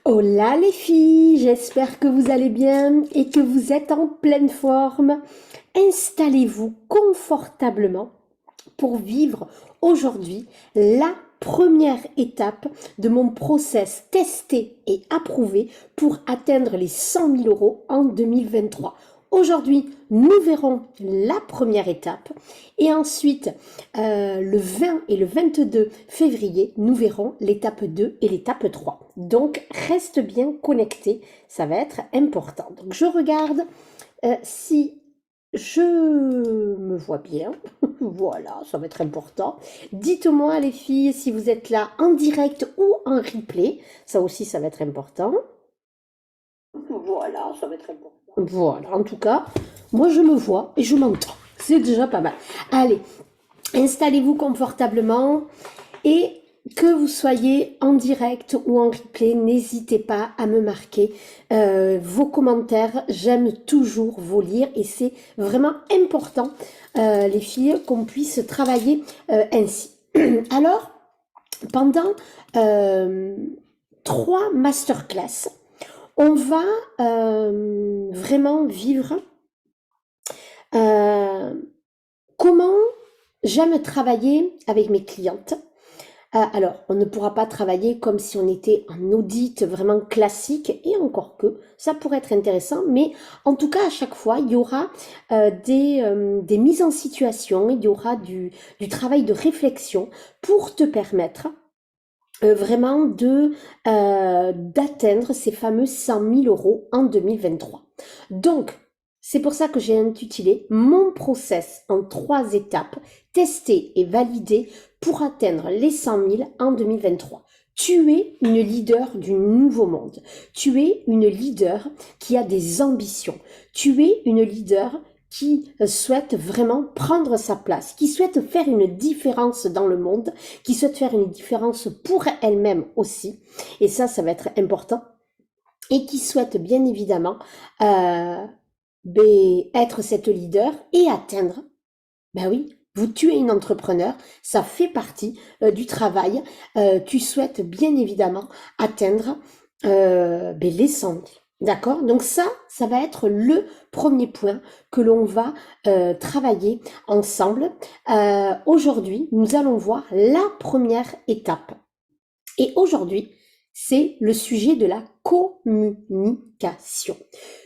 Hola les filles, j'espère que vous allez bien et que vous êtes en pleine forme. Installez-vous confortablement pour vivre aujourd'hui la première étape de mon process testé et approuvé pour atteindre les 100 000 euros en 2023. Aujourd'hui, nous verrons la première étape et ensuite, le 20 et le 22 février, nous verrons l'étape 2 et l'étape 3. Donc, reste bien connecté, ça va être important. Donc, je regarde si je me vois bien. Voilà, ça va être important. Dites-moi les filles si vous êtes là en direct ou en replay. Ça aussi, ça va être important. Voilà, ça va être important. Voilà, en tout cas, moi je me vois et je m'entends. C'est déjà pas mal. Allez, installez-vous confortablement et que vous soyez en direct ou en replay, n'hésitez pas à me marquer vos commentaires. J'aime toujours vous lire et c'est vraiment important, les filles, qu'on puisse travailler ainsi. Alors, pendant euh, 3 masterclass, on va vraiment vivre euh, comment j'aime travailler avec mes clientes. Alors, on ne pourra pas travailler comme si on était en audit vraiment classique, et encore que ça pourrait être intéressant, mais en tout cas, à chaque fois, il y aura des mises en situation, il y aura du travail de réflexion pour te permettre vraiment d'atteindre ces fameux 100 000 euros en 2023. Donc, c'est pour ça que j'ai intitulé mon process en 3 étapes, testé et validé pour atteindre les 100 000 en 2023. Tu es une leader du nouveau monde. Tu es une leader qui a des ambitions. Tu es une leader qui souhaite vraiment prendre sa place, qui souhaite faire une différence dans le monde, qui souhaite faire une différence pour elle-même aussi, et ça va être important, et qui souhaite bien évidemment être cette leader et atteindre, ben oui, vous tuez une entrepreneur, ça fait partie du travail, tu souhaites bien évidemment atteindre les 100 000. D'accord? Donc ça va être le premier point que l'on va travailler ensemble. Aujourd'hui, nous allons voir la première étape. Et aujourd'hui, c'est le sujet de la communication.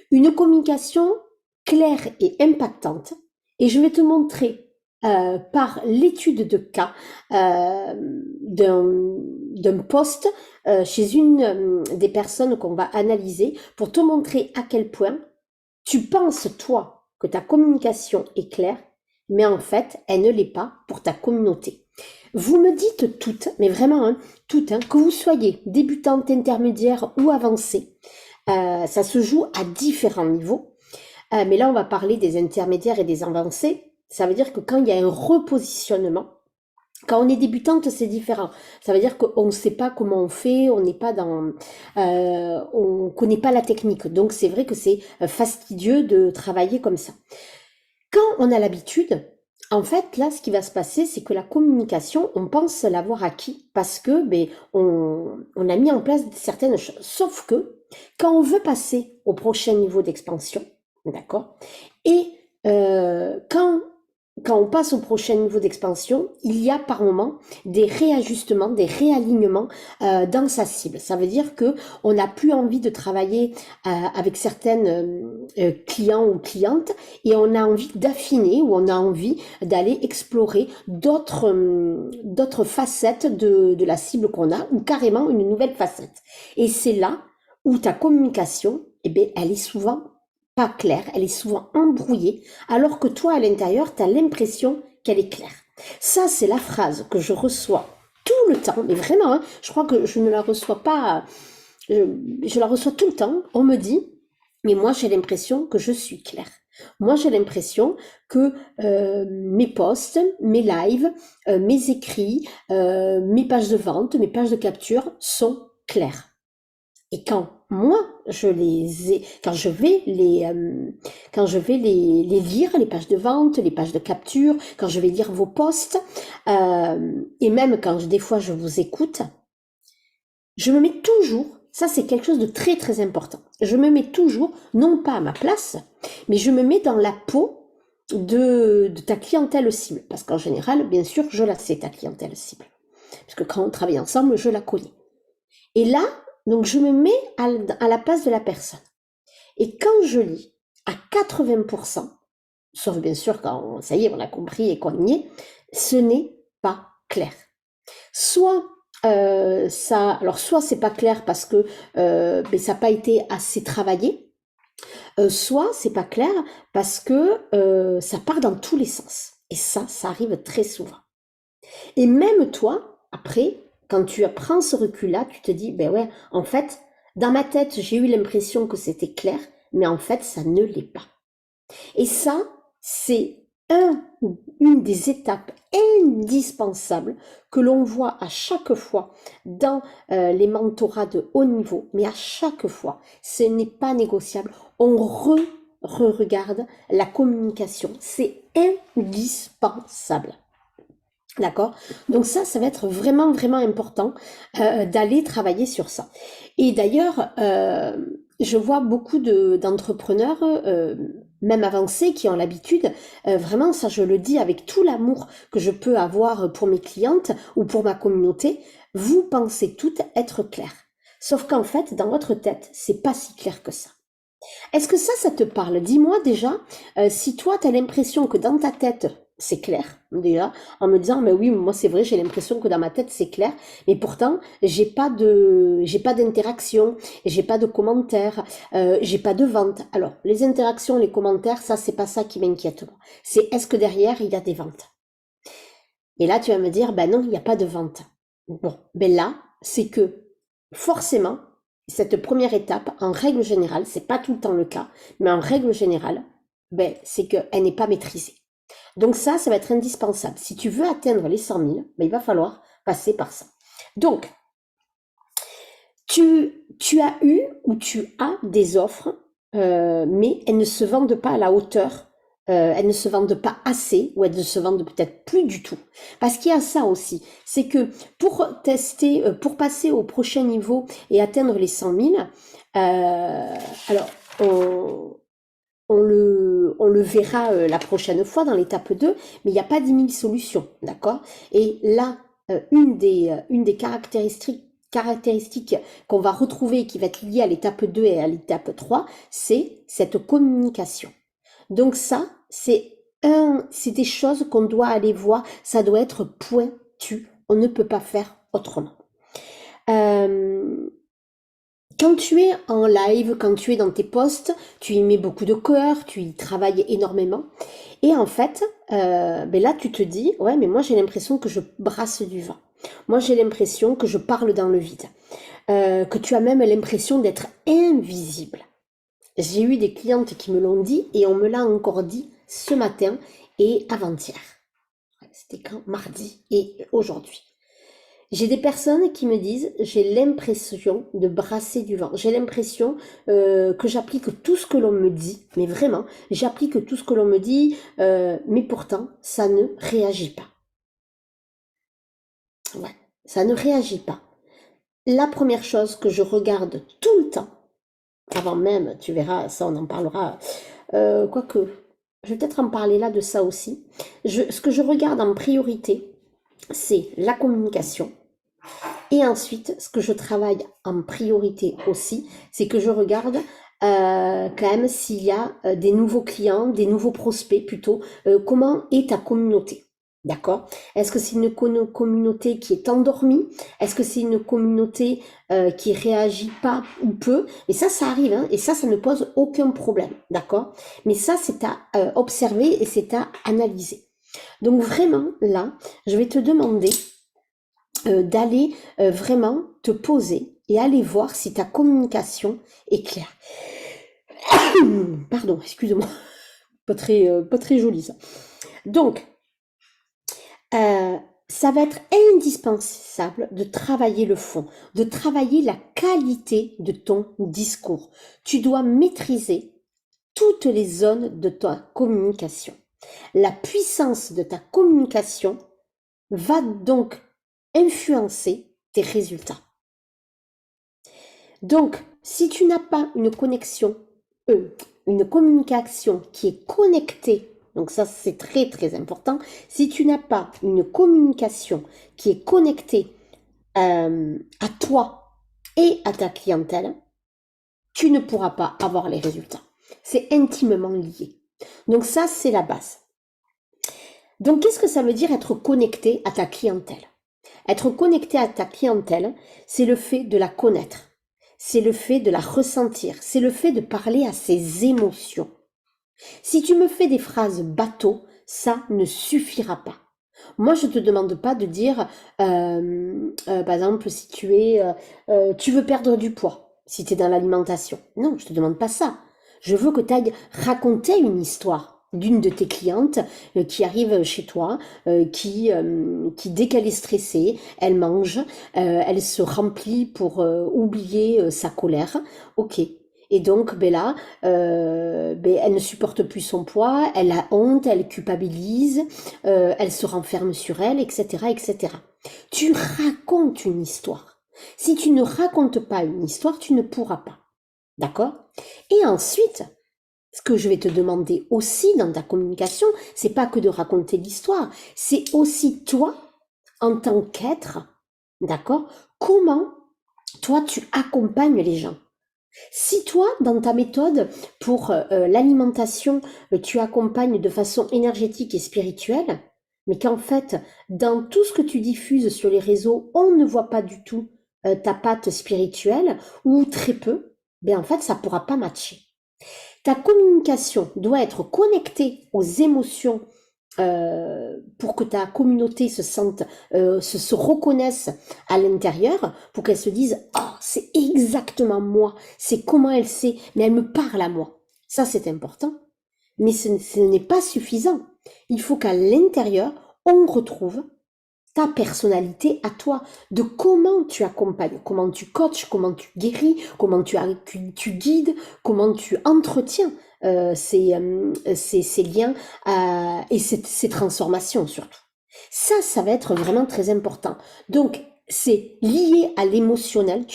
Une communication claire et impactante. Et je vais te montrer par l'étude de cas d'un poste chez une des personnes qu'on va analyser pour te montrer à quel point tu penses, toi, que ta communication est claire, mais en fait, elle ne l'est pas pour ta communauté. Vous me dites toutes, mais vraiment, hein, toutes, hein, que vous soyez débutante, intermédiaire ou avancée, ça se joue à différents niveaux. Mais là, on va parler des intermédiaires et des avancés. Ça veut dire que quand il y a un repositionnement, quand on est débutante, c'est différent. Ça veut dire qu'on ne sait pas comment on fait, on n'est pas dans, on connaît pas la technique. Donc c'est vrai que c'est fastidieux de travailler comme ça. Quand on a l'habitude, en fait, là, ce qui va se passer, c'est que la communication, on pense l'avoir acquis parce que on a mis en place certaines choses. Sauf que quand on veut passer au prochain niveau d'expansion, d'accord, et quand on passe au prochain niveau d'expansion, il y a par moment des réajustements, des réalignements dans sa cible. Ça veut dire que on n'a plus envie de travailler avec certaines clients ou clientes et on a envie d'affiner ou on a envie d'aller explorer d'autres facettes de la cible qu'on a ou carrément une nouvelle facette. Et c'est là où ta communication, eh bien, elle est souvent pas claire, elle est souvent embrouillée, alors que toi, à l'intérieur, tu as l'impression qu'elle est claire. Ça, c'est la phrase que je reçois tout le temps, mais vraiment, hein, je crois que je ne la reçois pas, je la reçois tout le temps. On me dit, mais moi, j'ai l'impression que je suis claire. Moi, j'ai l'impression que mes posts, mes lives, mes écrits, mes pages de vente, mes pages de capture sont clairs. Et quand moi je les ai, quand je vais les lire, les pages de vente, les pages de capture, quand je vais lire vos posts, et même quand des fois je vous écoute, je me mets toujours Ça, c'est quelque chose de très très important. Je me mets toujours, non pas à ma place, mais je me mets dans la peau de ta clientèle cible. Parce qu'en général, bien sûr, je la sais, ta clientèle cible. Parce que quand on travaille ensemble, je la connais. Et là, donc je me mets à la place de la personne. Et quand je lis à 80%, sauf bien sûr quand ça y est, on a compris et qu'on y est, ce n'est pas clair. Soit soit c'est pas clair parce que ça n'a pas été assez travaillé, soit c'est pas clair parce que ça part dans tous les sens. Et ça arrive très souvent. Et même toi, après, quand tu prends ce recul-là, tu te dis, ben ouais, en fait, dans ma tête, j'ai eu l'impression que c'était clair, mais en fait, ça ne l'est pas. Et ça, c'est une des étapes indispensables que l'on voit à chaque fois dans les mentorats de haut niveau, mais à chaque fois, ce n'est pas négociable. On regarde la communication. C'est indispensable. D'accord? Donc ça va être vraiment, vraiment important d'aller travailler sur ça. Et d'ailleurs, je vois beaucoup d'entrepreneurs, même avancés, qui ont l'habitude, vraiment, ça je le dis avec tout l'amour que je peux avoir pour mes clientes ou pour ma communauté, vous pensez toutes être claires. Sauf qu'en fait, dans votre tête, c'est pas si clair que ça. Est-ce que ça te parle? Dis-moi déjà, si toi, tu as l'impression que dans ta tête, c'est clair, déjà, en me disant, mais oui, moi c'est vrai, j'ai l'impression que dans ma tête c'est clair, mais pourtant j'ai pas d'interaction, j'ai pas de commentaires, j'ai pas de vente. Alors les interactions, les commentaires, ça c'est pas ça qui m'inquiète moi. C'est est-ce que derrière il y a des ventes? Et là tu vas me dire, ben non, il n'y a pas de vente. Bon, ben là, c'est que forcément, cette première étape, en règle générale, c'est pas tout le temps le cas, mais en règle générale, ben, c'est qu'elle n'est pas maîtrisée. Donc ça va être indispensable. Si tu veux atteindre les 100 000, ben, il va falloir passer par ça. Donc, tu as eu ou tu as des offres, mais elles ne se vendent pas à la hauteur, elles ne se vendent pas assez, ou elles ne se vendent peut-être plus du tout. Parce qu'il y a ça aussi, c'est que pour tester, pour passer au prochain niveau et atteindre les 100 000, alors on le verra la prochaine fois dans l'étape 2, mais il n'y a pas 10 000 solutions, d'accord? Et là, une des caractéristiques qu'on va retrouver et qui va être liée à l'étape 2 et à l'étape 3, c'est cette communication. Donc ça, c'est des choses qu'on doit aller voir, ça doit être pointu, on ne peut pas faire autrement. Quand tu es en live, quand tu es dans tes posts, tu y mets beaucoup de cœur, tu y travailles énormément. Et en fait, là, tu te dis, ouais, mais moi, j'ai l'impression que je brasse du vent. Moi, j'ai l'impression que je parle dans le vide. Que tu as même l'impression d'être invisible. J'ai eu des clientes qui me l'ont dit et on me l'a encore dit ce matin et avant-hier. C'était quand? Mardi et aujourd'hui. J'ai des personnes qui me disent, j'ai l'impression de brasser du vent. J'ai l'impression que j'applique tout ce que l'on me dit, mais vraiment, j'applique tout ce que l'on me dit, mais pourtant, ça ne réagit pas. Ouais, ça ne réagit pas. La première chose que je regarde tout le temps, avant même, tu verras, ça on en parlera, quoique, je vais peut-être en parler là de ça aussi. Ce que je regarde en priorité, c'est la communication. Et ensuite, ce que je travaille en priorité aussi, c'est que je regarde quand même s'il y a des nouveaux clients, des nouveaux prospects plutôt, comment est ta communauté. D'accord? Est-ce que c'est une communauté qui est endormie? Est-ce que c'est une communauté qui réagit pas ou peu? Et ça arrive, hein, et ça ne pose aucun problème. D'accord? Mais ça, c'est à observer et c'est à analyser. Donc vraiment, là, je vais te demander d'aller vraiment te poser et aller voir si ta communication est claire. Pardon, excuse-moi, pas très joli ça. Donc, ça va être indispensable de travailler le fond, de travailler la qualité de ton discours. Tu dois maîtriser toutes les zones de ta communication. La puissance de ta communication va donc influencer tes résultats. Donc, si tu n'as pas une communication qui est connectée, donc ça c'est très très important, si tu n'as pas une communication qui est connectée à toi et à ta clientèle, tu ne pourras pas avoir les résultats. C'est intimement lié. Donc ça, c'est la base. Donc qu'est-ce que ça veut dire être connecté à ta clientèle? Être connecté à ta clientèle, c'est le fait de la connaître, c'est le fait de la ressentir, c'est le fait de parler à ses émotions. Si tu me fais des phrases bateau, ça ne suffira pas. Moi, je te demande pas de dire, par exemple, si tu veux perdre du poids, si tu es dans l'alimentation. Non, je te demande pas ça. Je veux que tu ailles raconter une histoire d'une de tes clientes qui arrive chez toi, qui dès qu'elle est stressée, elle mange, elle se remplit pour oublier sa colère. Ok. Et donc, ben là, elle ne supporte plus son poids, elle a honte, elle culpabilise, elle se renferme sur elle, etc., etc. Tu racontes une histoire. Si tu ne racontes pas une histoire, tu ne pourras pas. D'accord? Et ensuite, ce que je vais te demander aussi dans ta communication, c'est pas que de raconter l'histoire, c'est aussi toi, en tant qu'être, d'accord? Comment toi tu accompagnes les gens? Si toi, dans ta méthode pour l'alimentation, tu accompagnes de façon énergétique et spirituelle, mais qu'en fait, dans tout ce que tu diffuses sur les réseaux, on ne voit pas du tout ta patte spirituelle, ou très peu, ben en fait, ça pourra pas matcher. Ta communication doit être connectée aux émotions pour que ta communauté se sente, se reconnaisse à l'intérieur, pour qu'elle se dise, oh, c'est exactement moi, c'est comment elle sait, mais elle me parle à moi. Ça, c'est important. Mais ce n'est pas suffisant. Il faut qu'à l'intérieur, on retrouve ta personnalité à toi, de comment tu accompagnes, comment tu coaches, comment tu guéris, comment tu guides, comment tu entretiens ces liens et ces transformations surtout. Ça va être vraiment très important. Donc, c'est lié à l'émotionnel.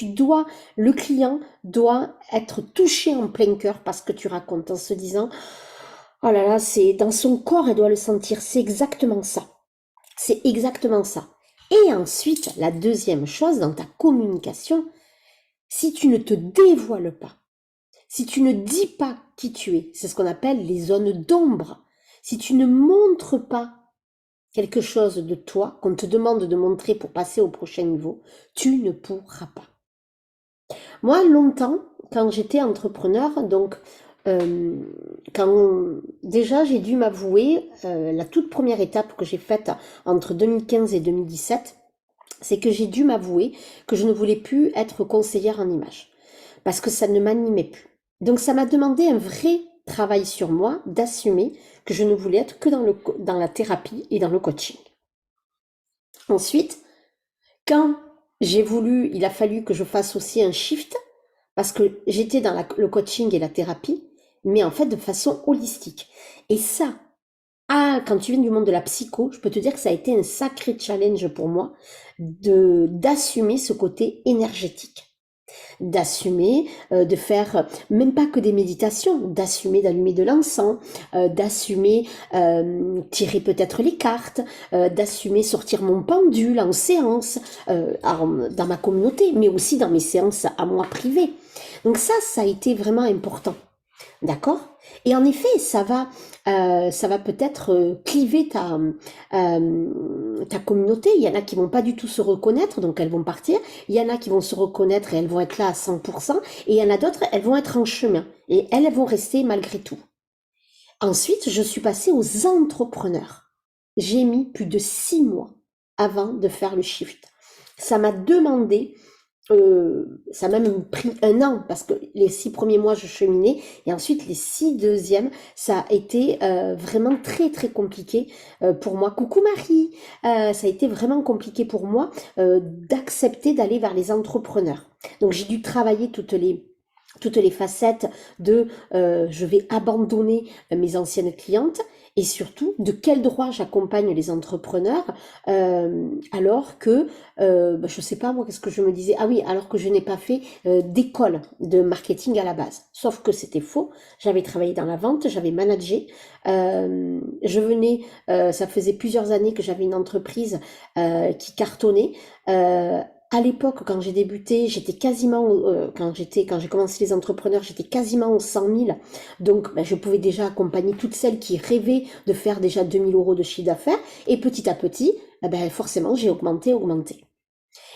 Le client doit être touché en plein cœur parce que tu racontes en se disant, oh là là, c'est dans son corps, elle doit le sentir. C'est exactement ça. C'est exactement ça. Et ensuite, la deuxième chose dans ta communication, si tu ne te dévoiles pas, si tu ne dis pas qui tu es, c'est ce qu'on appelle les zones d'ombre. Si tu ne montres pas quelque chose de toi qu'on te demande de montrer pour passer au prochain niveau, tu ne pourras pas. Moi, longtemps, quand j'étais entrepreneur, donc déjà j'ai dû m'avouer, la toute première étape que j'ai faite entre 2015 et 2017, c'est que j'ai dû m'avouer que je ne voulais plus être conseillère en image, parce que ça ne m'animait plus. Donc ça m'a demandé un vrai travail sur moi, d'assumer que je ne voulais être que dans la thérapie et dans le coaching. Ensuite, quand il a fallu que je fasse aussi un shift, parce que j'étais dans le coaching et la thérapie, mais en fait de façon holistique. Et ça, quand tu viens du monde de la psycho, je peux te dire que ça a été un sacré challenge pour moi d'assumer ce côté énergétique, d'assumer de faire même pas que des méditations, d'assumer d'allumer de l'encens, d'assumer tirer peut-être les cartes, d'assumer sortir mon pendule en séance dans ma communauté, mais aussi dans mes séances à moi privées. Donc ça a été vraiment important. D'accord? Et en effet, ça va peut-être cliver ta communauté. Il y en a qui vont pas du tout se reconnaître, donc elles vont partir. Il y en a qui vont se reconnaître et elles vont être là à 100%. Et il y en a d'autres, elles vont être en chemin. Et elles vont rester malgré tout. Ensuite, je suis passée aux entrepreneurs. J'ai mis plus de 6 mois avant de faire le shift. Ça m'a demandé ça a même pris 1 an parce que les 6 premiers mois je cheminais et ensuite les 6 deuxièmes ça a été vraiment très très compliqué pour moi. Coucou Marie, ça a été vraiment compliqué pour moi d'accepter d'aller vers les entrepreneurs. Donc j'ai dû travailler toutes les facettes de je vais abandonner mes anciennes clientes et surtout de quel droit j'accompagne les entrepreneurs alors que je sais pas moi qu'est-ce que je me disais, ah oui, alors que je n'ai pas fait d'école de marketing à la base, sauf que c'était faux. J'avais travaillé dans la vente, j'avais managé, je venais ça faisait plusieurs années que j'avais une entreprise qui cartonnait. À l'époque, quand j'ai débuté, j'étais quasiment, quand j'ai commencé les entrepreneurs, j'étais quasiment aux 100 000. Donc, je pouvais déjà accompagner toutes celles qui rêvaient de faire déjà 2 000 € de chiffre d'affaires. Et petit à petit, forcément, j'ai augmenté.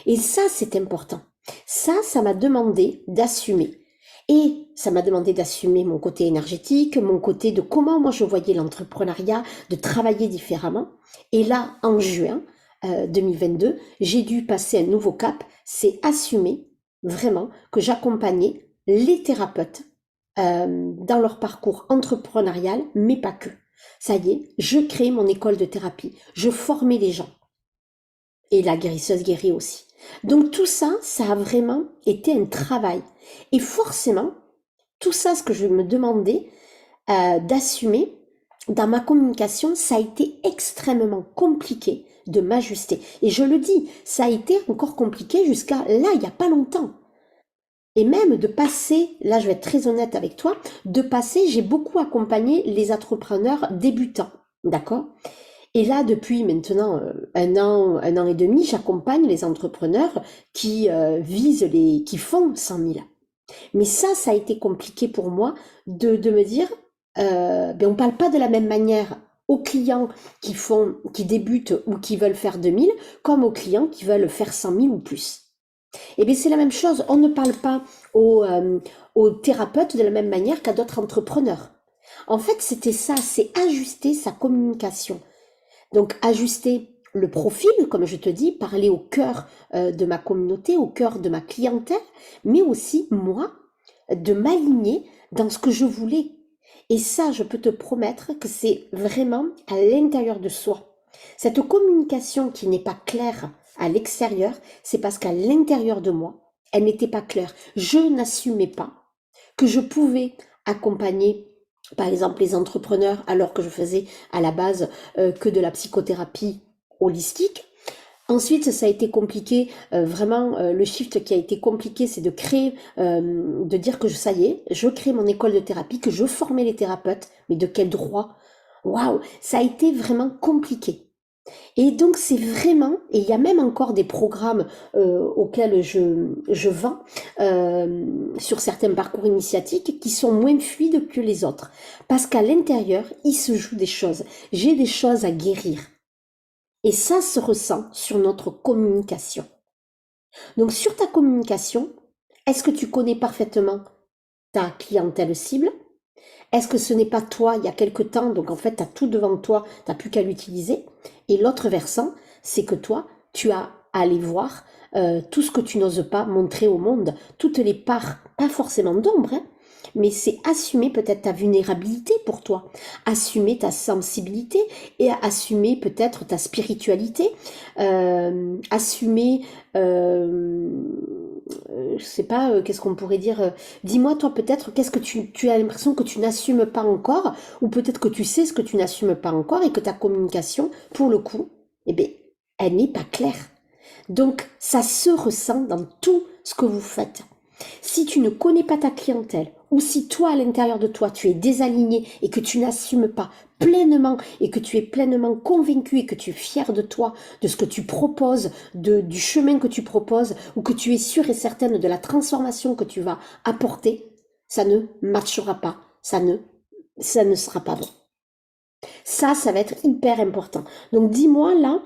Et ça, c'est important. Ça m'a demandé d'assumer. Et ça m'a demandé d'assumer mon côté énergétique, mon côté de comment moi je voyais l'entrepreneuriat, de travailler différemment. Et là, en juin 2022, j'ai dû passer un nouveau cap, c'est assumer vraiment que j'accompagnais les thérapeutes dans leur parcours entrepreneurial, mais pas que. Ça y est, je crée mon école de thérapie, je formais les gens. Et la guérisseuse guérit aussi. Donc tout ça, ça a vraiment été un travail. Et forcément, tout ça, ce que je me demandais d'assumer dans ma communication, ça a été extrêmement compliqué de m'ajuster. Et je le dis, ça a été encore compliqué jusqu'à là, il n'y a pas longtemps. Et même de passer, là je vais être très honnête avec toi, de passer, j'ai beaucoup accompagné les entrepreneurs débutants, d'accord? Et là, depuis maintenant un an et demi, j'accompagne les entrepreneurs qui qui font 100 000. Mais ça a été compliqué pour moi de me dire, on parle pas de la même manière aux clients qui débutent ou qui veulent faire 2 000, comme aux clients qui veulent faire 100 000 ou plus. Et bien c'est la même chose, on ne parle pas aux thérapeutes de la même manière qu'à d'autres entrepreneurs. En fait, c'était ça, c'est ajuster sa communication. Donc ajuster le profil, comme je te dis, parler au cœur de ma communauté, au cœur de ma clientèle, mais aussi moi, de m'aligner dans ce que je voulais. Et ça, je peux te promettre que c'est vraiment à l'intérieur de soi. Cette communication qui n'est pas claire à l'extérieur, c'est parce qu'à l'intérieur de moi, elle n'était pas claire. Je n'assumais pas que je pouvais accompagner par exemple les entrepreneurs alors que je faisais à la base que de la psychothérapie holistique. Ensuite, ça a été compliqué, vraiment, le shift qui a été compliqué, c'est de créer, de dire que ça y est, je crée mon école de thérapie, que je formais les thérapeutes, mais de quel droit? Waouh, ça a été vraiment compliqué. Et donc c'est vraiment, et il y a même encore des programmes auxquels je vends sur certains parcours initiatiques qui sont moins fluides que les autres. Parce qu'à l'intérieur, il se joue des choses. J'ai des choses à guérir. Et ça se ressent sur notre communication. Donc sur ta communication, est-ce que tu connais parfaitement ta clientèle cible? Est-ce que ce n'est pas toi il y a quelque temps, donc en fait tu as tout devant toi, tu n'as plus qu'à l'utiliser? Et l'autre versant, c'est que toi, tu as à aller voir tout ce que tu n'oses pas montrer au monde, toutes les parts, pas forcément d'ombre, hein, mais c'est assumer peut-être ta vulnérabilité pour toi, assumer ta sensibilité et assumer peut-être ta spiritualité, assumer, je sais pas, qu'est-ce qu'on pourrait dire, dis-moi toi peut-être, qu'est-ce que tu as l'impression que tu n'assumes pas encore, ou peut-être que tu sais ce que tu n'assumes pas encore et que ta communication, pour le coup, eh bien, elle n'est pas claire. Donc, ça se ressent dans tout ce que vous faites. Si tu ne connais pas ta clientèle, ou si toi, à l'intérieur de toi, tu es désaligné et que tu n'assumes pas pleinement et que tu es pleinement convaincu et que tu es fier de toi, de ce que tu proposes, du chemin que tu proposes, ou que tu es sûr et certaine de la transformation que tu vas apporter, ça ne matchera pas, ça ne sera pas bon. Ça va être hyper important. Donc dis-moi là,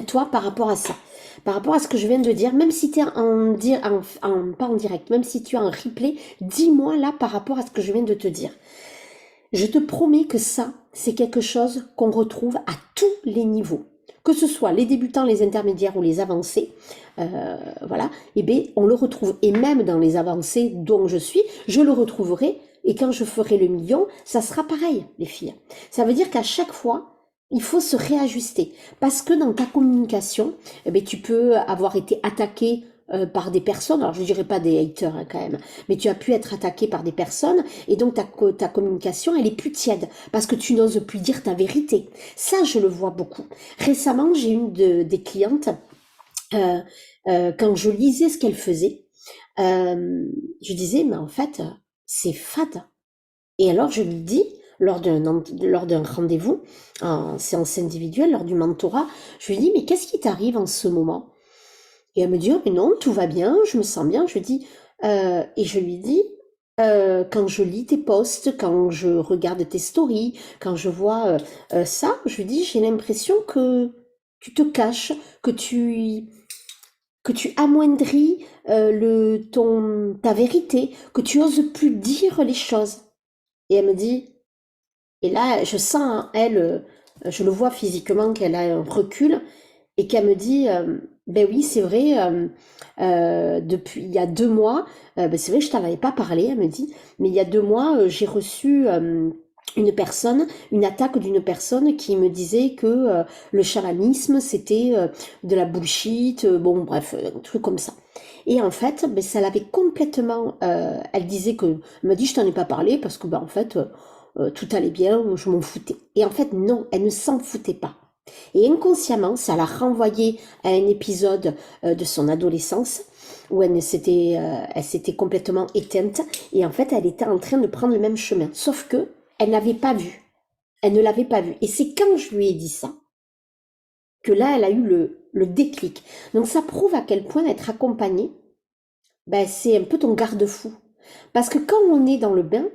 toi, par rapport à ça, par rapport à ce que je viens de dire, même si tu es pas en direct, même si tu as un replay, dis-moi là par rapport à ce que je viens de te dire. Je te promets que ça, c'est quelque chose qu'on retrouve à tous les niveaux. Que ce soit les débutants, les intermédiaires ou les avancés, voilà, et bien on le retrouve. Et même dans les avancés dont je suis, je le retrouverai. Et quand je ferai le million, ça sera pareil, les filles. Ça veut dire qu'à chaque fois, il faut se réajuster. Parce que dans ta communication, eh bien, tu peux avoir été attaqué par des personnes, alors je dirais pas des haters hein, quand même, mais tu as pu être attaqué par des personnes et donc ta communication, elle est plus tiède parce que tu n'oses plus dire ta vérité. Ça, je le vois beaucoup. Récemment, j'ai des clientes, euh, quand je lisais ce qu'elles faisaient, je disais, mais en fait, c'est fade. Et alors, je lui dis, lors d'un rendez-vous, en séance individuelle, lors du mentorat, je lui dis, mais qu'est-ce qui t'arrive en ce moment? Et elle me dit, oh, mais non, tout va bien, je me sens bien. Je dis, et je lui dis, quand je lis tes posts, quand je regarde tes stories, quand je vois ça, je lui dis, j'ai l'impression que tu te caches, que tu amoindris ta vérité, que tu oses plus dire les choses. Et elle me dit, et là, je sens, hein, elle, je le vois physiquement qu'elle a un recul et qu'elle me dit, ben oui, c'est vrai, depuis il y a 2 mois, ben c'est vrai, je t'en avais pas parlé, elle me dit, mais il y a 2 mois, j'ai reçu une attaque d'une personne qui me disait que le chamanisme, c'était de la bullshit, bon, bref, un truc comme ça. Et en fait, ben, ça l'avait complètement. Elle disait que, elle m'a dit, je t'en ai pas parlé parce que, ben, en fait, tout allait bien, je m'en foutais. Et en fait, non, elle ne s'en foutait pas. Et inconsciemment, ça l'a renvoyée à un épisode de son adolescence où elle s'était complètement éteinte et en fait, elle était en train de prendre le même chemin. Sauf que elle n'avait pas vu. Elle ne l'avait pas vu. Et c'est quand je lui ai dit ça que là, elle a eu le déclic. Donc ça prouve à quel point être accompagnée, ben, c'est un peu ton garde-fou. Parce que quand on est dans le bain,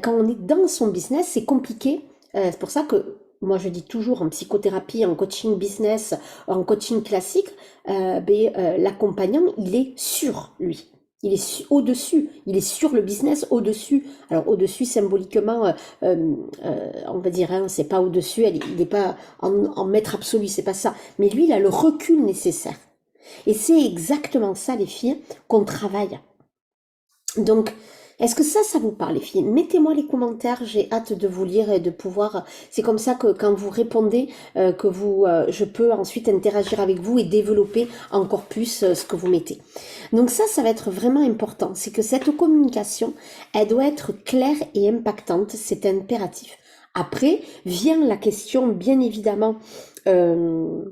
quand on est dans son business, c'est compliqué. C'est pour ça que moi je dis toujours en psychothérapie, en coaching business, en coaching classique, l'accompagnant, il est sur lui. Il est au-dessus, il est sur le business au-dessus. Alors au-dessus symboliquement, on va dire, hein, c'est pas au-dessus, il n'est pas en maître absolu, c'est pas ça. Mais lui, il a le recul nécessaire. Et c'est exactement ça, les filles, qu'on travaille. Donc, est-ce que ça vous parle, les filles? Mettez-moi les commentaires, j'ai hâte de vous lire et de pouvoir. C'est comme ça que quand vous répondez, je peux ensuite interagir avec vous et développer encore plus ce que vous mettez. Donc ça va être vraiment important. C'est que cette communication, elle doit être claire et impactante. C'est impératif. Après vient la question, bien évidemment, euh,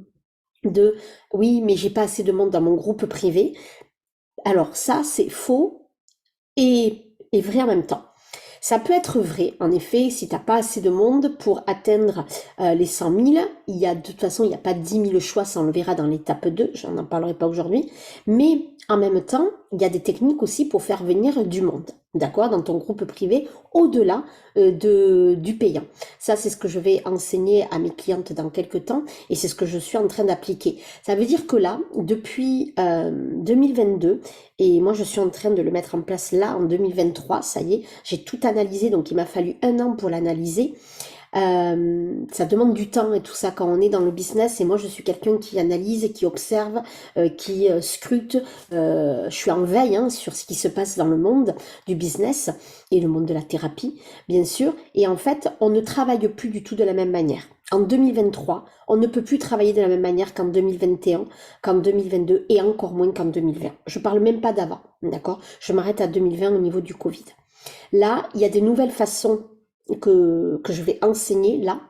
de oui, mais j'ai pas assez de monde dans mon groupe privé. Alors ça, c'est faux et vrai en même temps. Ça peut être vrai, en effet, si t'as pas assez de monde pour atteindre les 100 000, de toute façon, il n'y a pas 10 000 choix, ça on le verra dans l'étape 2, j'en en parlerai pas aujourd'hui, mais en même temps, il y a des techniques aussi pour faire venir du monde, d'accord, dans ton groupe privé, au-delà du payant. Ça, c'est ce que je vais enseigner à mes clientes dans quelques temps, et c'est ce que je suis en train d'appliquer. Ça veut dire que là, depuis 2022, et moi je suis en train de le mettre en place là en 2023, ça y est, j'ai tout analysé, donc il m'a fallu 1 an pour l'analyser. Ça demande du temps et tout ça quand on est dans le business et moi je suis quelqu'un qui analyse, qui observe, qui scrute, je suis en veille hein, sur ce qui se passe dans le monde du business et le monde de la thérapie bien sûr et en fait on ne travaille plus du tout de la même manière. En 2023, on ne peut plus travailler de la même manière qu'en 2021, qu'en 2022 et encore moins qu'en 2020. Je parle même pas d'avant, d'accord? Je m'arrête à 2020 au niveau du Covid. Là, il y a des nouvelles façons que je vais enseigner là.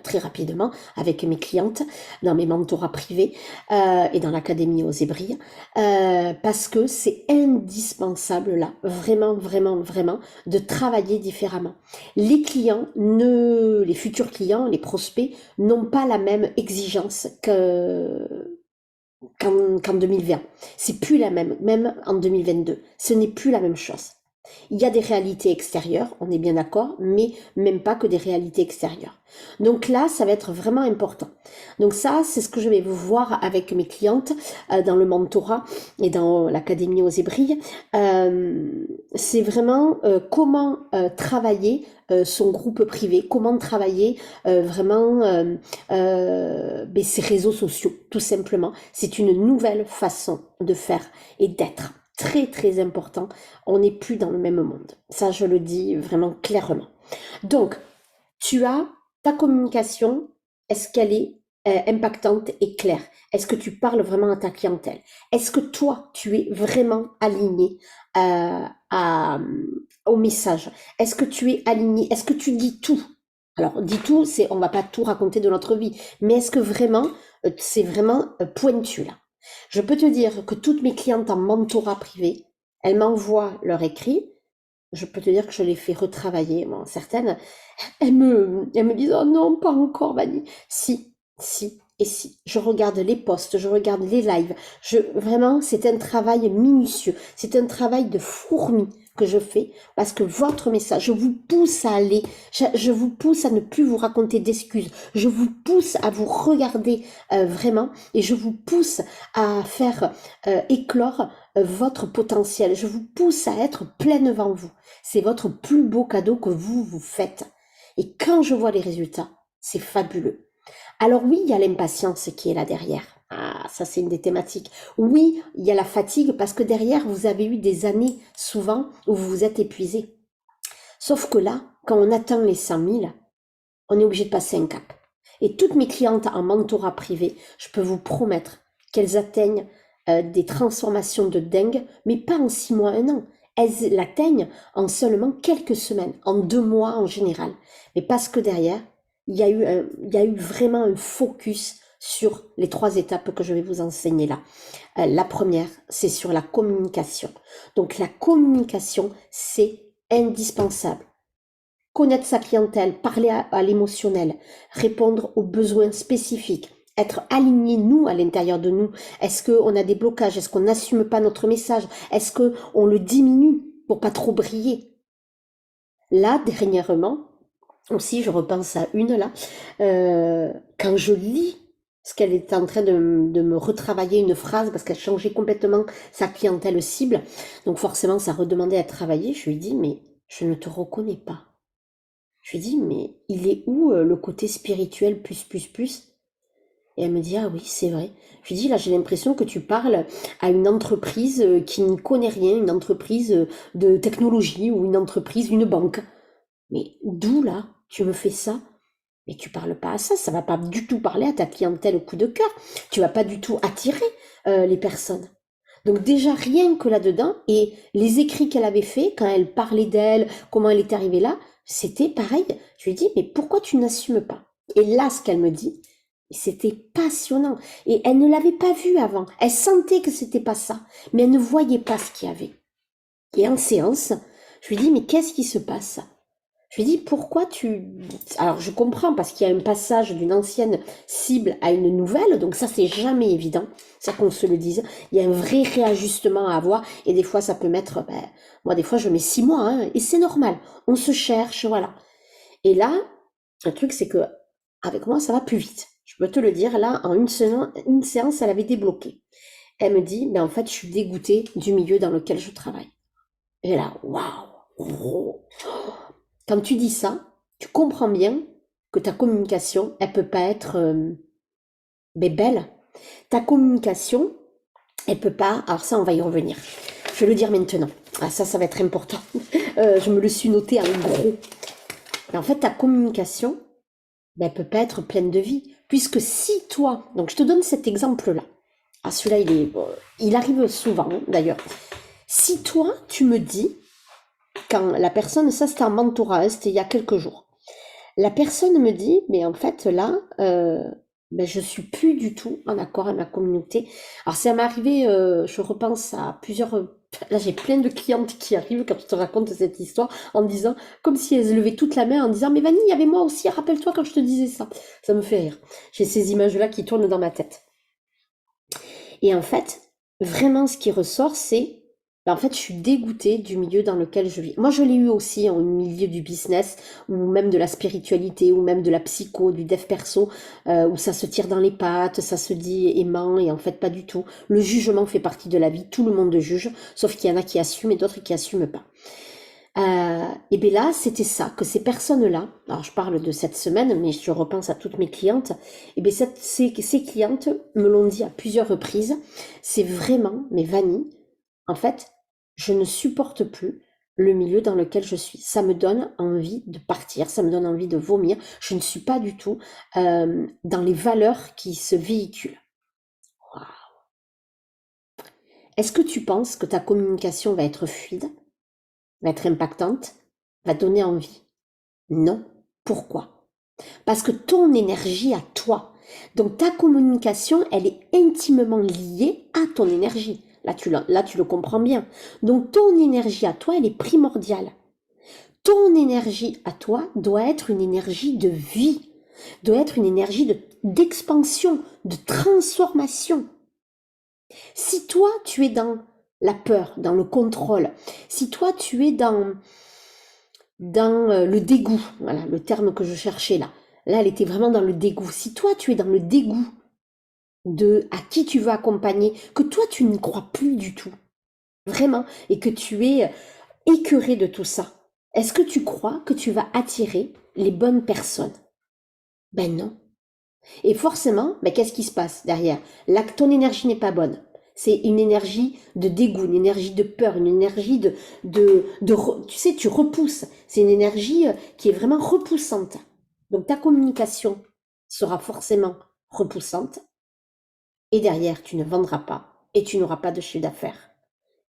Très rapidement avec mes clientes dans mes mentorats privés et dans l'académie aux Brilles parce que c'est indispensable là vraiment vraiment vraiment de travailler différemment. Les futurs clients, les prospects n'ont pas la même exigence qu'en 2020. C'est plus la même en 2022. Ce n'est plus la même chose. Il y a des réalités extérieures, on est bien d'accord, mais même pas que des réalités extérieures. Donc là, ça va être vraiment important. Donc ça, c'est ce que je vais vous voir avec mes clientes dans le mentorat et dans l'académie aux Brilles. C'est vraiment comment travailler son groupe privé, comment travailler vraiment ses réseaux sociaux, tout simplement. C'est une nouvelle façon de faire et d'être très très important. On n'est plus dans le même monde. Ça, je le dis vraiment clairement. Donc, tu as ta communication. Est-ce qu'elle est impactante et claire? Est-ce que tu parles vraiment à ta clientèle? Est-ce que toi, tu es vraiment aligné au message? Est-ce que tu es aligné? Est-ce que tu dis tout? Alors, dis tout, c'est, on va pas tout raconter de notre vie, mais est-ce que vraiment, c'est vraiment pointu là? Je peux te dire que toutes mes clientes en mentorat privé, elles m'envoient leur écrit. Je peux te dire que je les fais retravailler. Bon, certaines, elles me disent, oh non, pas encore, Vanny. Si, si, et si. Je regarde les posts, je regarde les lives. Vraiment, c'est un travail minutieux. C'est un travail de fourmi que je fais parce que votre message, je vous pousse à aller, je vous pousse à ne plus vous raconter d'excuses. Je vous pousse à vous regarder vraiment et je vous pousse à faire éclore votre potentiel. Je vous pousse à être plein devant vous. C'est votre plus beau cadeau que vous vous faites. Et quand je vois les résultats, c'est fabuleux. Alors oui, il y a l'impatience qui est là derrière. Ah, ça c'est une des thématiques. Oui, il y a la fatigue parce que derrière, vous avez eu des années souvent où vous vous êtes épuisé. Sauf que là, quand on atteint les 100 000, on est obligé de passer un cap. Et toutes mes clientes en mentorat privé, je peux vous promettre qu'elles atteignent des transformations de dingue, mais pas en 6 mois, un an. Elles l'atteignent en seulement quelques semaines, en 2 mois en général. Mais parce que derrière, il y a eu vraiment un focus sur les 3 étapes que je vais vous enseigner là. La première, c'est sur la communication. Donc la communication, c'est indispensable. Connaître sa clientèle, parler à l'émotionnel, répondre aux besoins spécifiques, être aligné nous à l'intérieur de nous. Est-ce qu'on a des blocages? Est-ce qu'on n'assume pas notre message? Est-ce qu'on le diminue pour pas trop briller? Là, dernièrement, aussi, je repense à une là, quand je lis ce qu'elle était en train de me retravailler une phrase parce qu'elle changeait complètement sa clientèle cible. Donc forcément, ça redemandait à travailler. Je lui dis, mais je ne te reconnais pas. Je lui dis, mais il est où le côté spirituel plus, plus, plus? Et elle me dit, ah oui, c'est vrai. Je lui dis, là, j'ai l'impression que tu parles à une entreprise qui n'y connaît rien, une entreprise de technologie ou une entreprise, une banque. Mais d'où là, tu me fais ça? Mais tu parles pas à ça, ça va pas du tout parler à ta clientèle au coup de cœur. Tu vas pas du tout attirer les personnes. Donc déjà rien que là-dedans, et les écrits qu'elle avait fait, quand elle parlait d'elle, comment elle est arrivée là, c'était pareil. Je lui dis, mais pourquoi tu n'assumes pas? Et là, ce qu'elle me dit, c'était passionnant. Et elle ne l'avait pas vu avant. Elle sentait que c'était pas ça, mais elle ne voyait pas ce qu'il y avait. Et en séance, je lui dis, mais qu'est-ce qui se passe? Je lui dis, pourquoi tu... Alors, je comprends, parce qu'il y a un passage d'une ancienne cible à une nouvelle, donc ça, c'est jamais évident, ça qu'on se le dise. Il y a un vrai réajustement à avoir, et des fois, ça peut mettre... moi, des fois, je mets 6 mois, hein, et c'est normal. On se cherche, voilà. Et là, le truc, c'est que avec moi, ça va plus vite. Je peux te le dire, là, en une séance, elle avait débloqué. Elle me dit, en fait, je suis dégoûtée du milieu dans lequel je travaille. Et là, waouh! Quand tu dis ça, tu comprends bien que ta communication, elle peut pas être belle. Ta communication, elle peut pas. Alors ça, on va y revenir. Je vais le dire maintenant. Ah, ça va être important. Je me le suis noté en gros. Mais en fait, ta communication, elle peut pas être pleine de vie. Puisque si toi, donc je te donne cet exemple-là. Ah, celui-là, il arrive souvent, d'ailleurs. Si toi, tu me dis, quand la personne, ça c'était en mentorat, hein, c'était il y a quelques jours. La personne me dit, mais en fait là, je suis plus du tout en accord avec ma communauté. Alors ça m'est arrivé, je repense à plusieurs. Là j'ai plein de clientes qui arrivent quand je te raconte cette histoire en disant, comme si elles levaient toute la main en disant, mais Vanny, il y avait moi aussi, rappelle-toi quand je te disais ça. Ça me fait rire. J'ai ces images-là qui tournent dans ma tête. Et en fait, vraiment ce qui ressort, c'est en fait, je suis dégoûtée du milieu dans lequel je vis. Moi, je l'ai eu aussi au milieu du business, ou même de la spiritualité, ou même de la psycho, du dev perso, où ça se tire dans les pattes, ça se dit aimant, et en fait, pas du tout. Le jugement fait partie de la vie, tout le monde juge, sauf qu'il y en a qui assument et d'autres qui assument pas. Et bien là, c'était ça, que ces personnes-là, alors je parle de cette semaine, mais je repense à toutes mes clientes, et bien ces clientes me l'ont dit à plusieurs reprises, c'est vraiment, mais Vanny, en fait, je ne supporte plus le milieu dans lequel je suis. Ça me donne envie de partir, ça me donne envie de vomir. Je ne suis pas du tout dans les valeurs qui se véhiculent. Waouh. Est-ce que tu penses que ta communication va être fluide, va être impactante, va donner envie? Non. Pourquoi? Parce que ton énergie à toi, donc ta communication, elle est intimement liée à ton énergie. Là, tu le comprends bien. Donc ton énergie à toi, elle est primordiale. Ton énergie à toi doit être une énergie de vie, doit être une énergie d'expansion, de transformation. Si toi, tu es dans la peur, dans le contrôle, si toi, tu es dans le dégoût, voilà le terme que je cherchais là. Là, elle était vraiment dans le dégoût. Si toi, tu es dans le dégoût de à qui tu veux accompagner, que toi, tu n'y crois plus du tout, vraiment, et que tu es écœuré de tout ça, est-ce que tu crois que tu vas attirer les bonnes personnes? Ben non. Et forcément, ben qu'est-ce qui se passe derrière? Là, ton énergie n'est pas bonne. C'est une énergie de dégoût, une énergie de peur, une énergie tu sais, tu repousses. C'est une énergie qui est vraiment repoussante. Donc ta communication sera forcément repoussante. Et derrière, tu ne vendras pas et tu n'auras pas de chiffre d'affaires.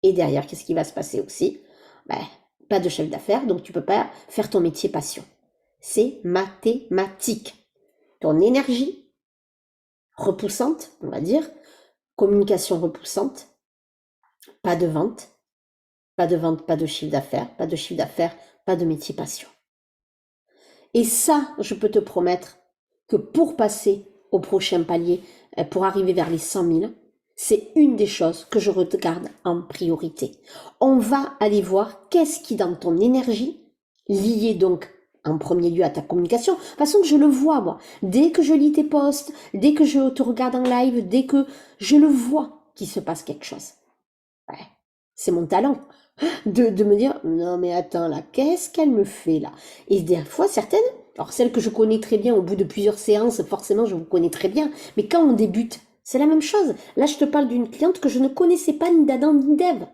Et derrière, qu'est-ce qui va se passer aussi? Ben, pas de chiffre d'affaires, donc tu peux pas faire ton métier passion. C'est mathématique. Ton énergie repoussante, on va dire, communication repoussante, pas de vente, pas de vente, pas de chiffre d'affaires, pas de chiffre d'affaires, pas de métier passion. Et ça, je peux te promettre que pour passer au prochain palier, pour arriver vers les 100 000, c'est une des choses que je regarde en priorité. On va aller voir qu'est-ce qui dans ton énergie, lié donc en premier lieu à ta communication, de toute façon je le vois moi, dès que je lis tes posts, dès que je te regarde en live, dès que je le vois qu'il se passe quelque chose. Ouais, c'est mon talent de me dire non mais attends là, qu'est-ce qu'elle me fait là? Et des fois certaines, alors celles que je connais très bien au bout de plusieurs séances, forcément je vous connais très bien, mais quand on débute, c'est la même chose. Là je te parle d'une cliente que je ne connaissais pas ni d'Adam ni d'Ève.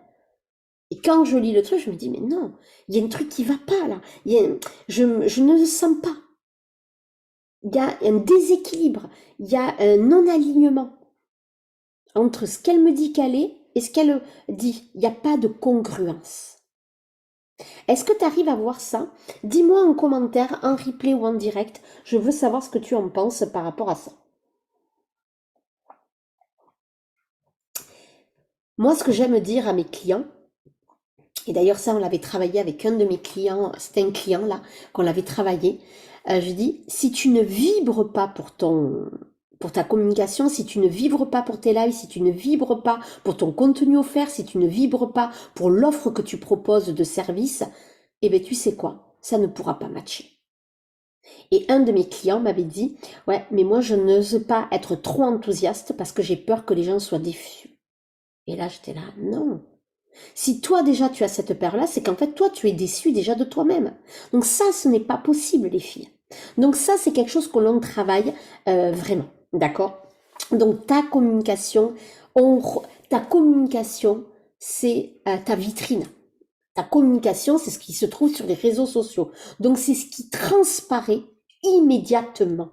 Et quand je lis le truc, je me dis mais non, il y a un truc qui va pas là. Je ne le sens pas. Il y a un déséquilibre, il y a un non-alignement entre ce qu'elle me dit qu'elle est et ce qu'elle dit. Il n'y a pas de congruence. Est-ce que tu arrives à voir ça? Dis-moi en commentaire, en replay ou en direct. Je veux savoir ce que tu en penses par rapport à ça. Moi, ce que j'aime dire à mes clients, et d'ailleurs ça, on l'avait travaillé avec un de mes clients, c'était un client là, qu'on l'avait travaillé, je dis, si tu ne vibres pas pour ta communication, si tu ne vibres pas pour tes lives, si tu ne vibres pas pour ton contenu offert, si tu ne vibres pas pour l'offre que tu proposes de service, eh bien tu sais quoi? Ça ne pourra pas matcher. Et un de mes clients m'avait dit, ouais, mais moi je n'ose pas être trop enthousiaste parce que j'ai peur que les gens soient déçus. Et là, j'étais là, non. Si toi déjà tu as cette peur-là, c'est qu'en fait toi tu es déçu déjà de toi-même. Donc ça, ce n'est pas possible les filles. Donc ça, c'est quelque chose que l'on travaille vraiment, d'accord? Donc ta communication, c'est ta vitrine. Ta communication, c'est ce qui se trouve sur les réseaux sociaux. Donc, c'est ce qui transparaît immédiatement.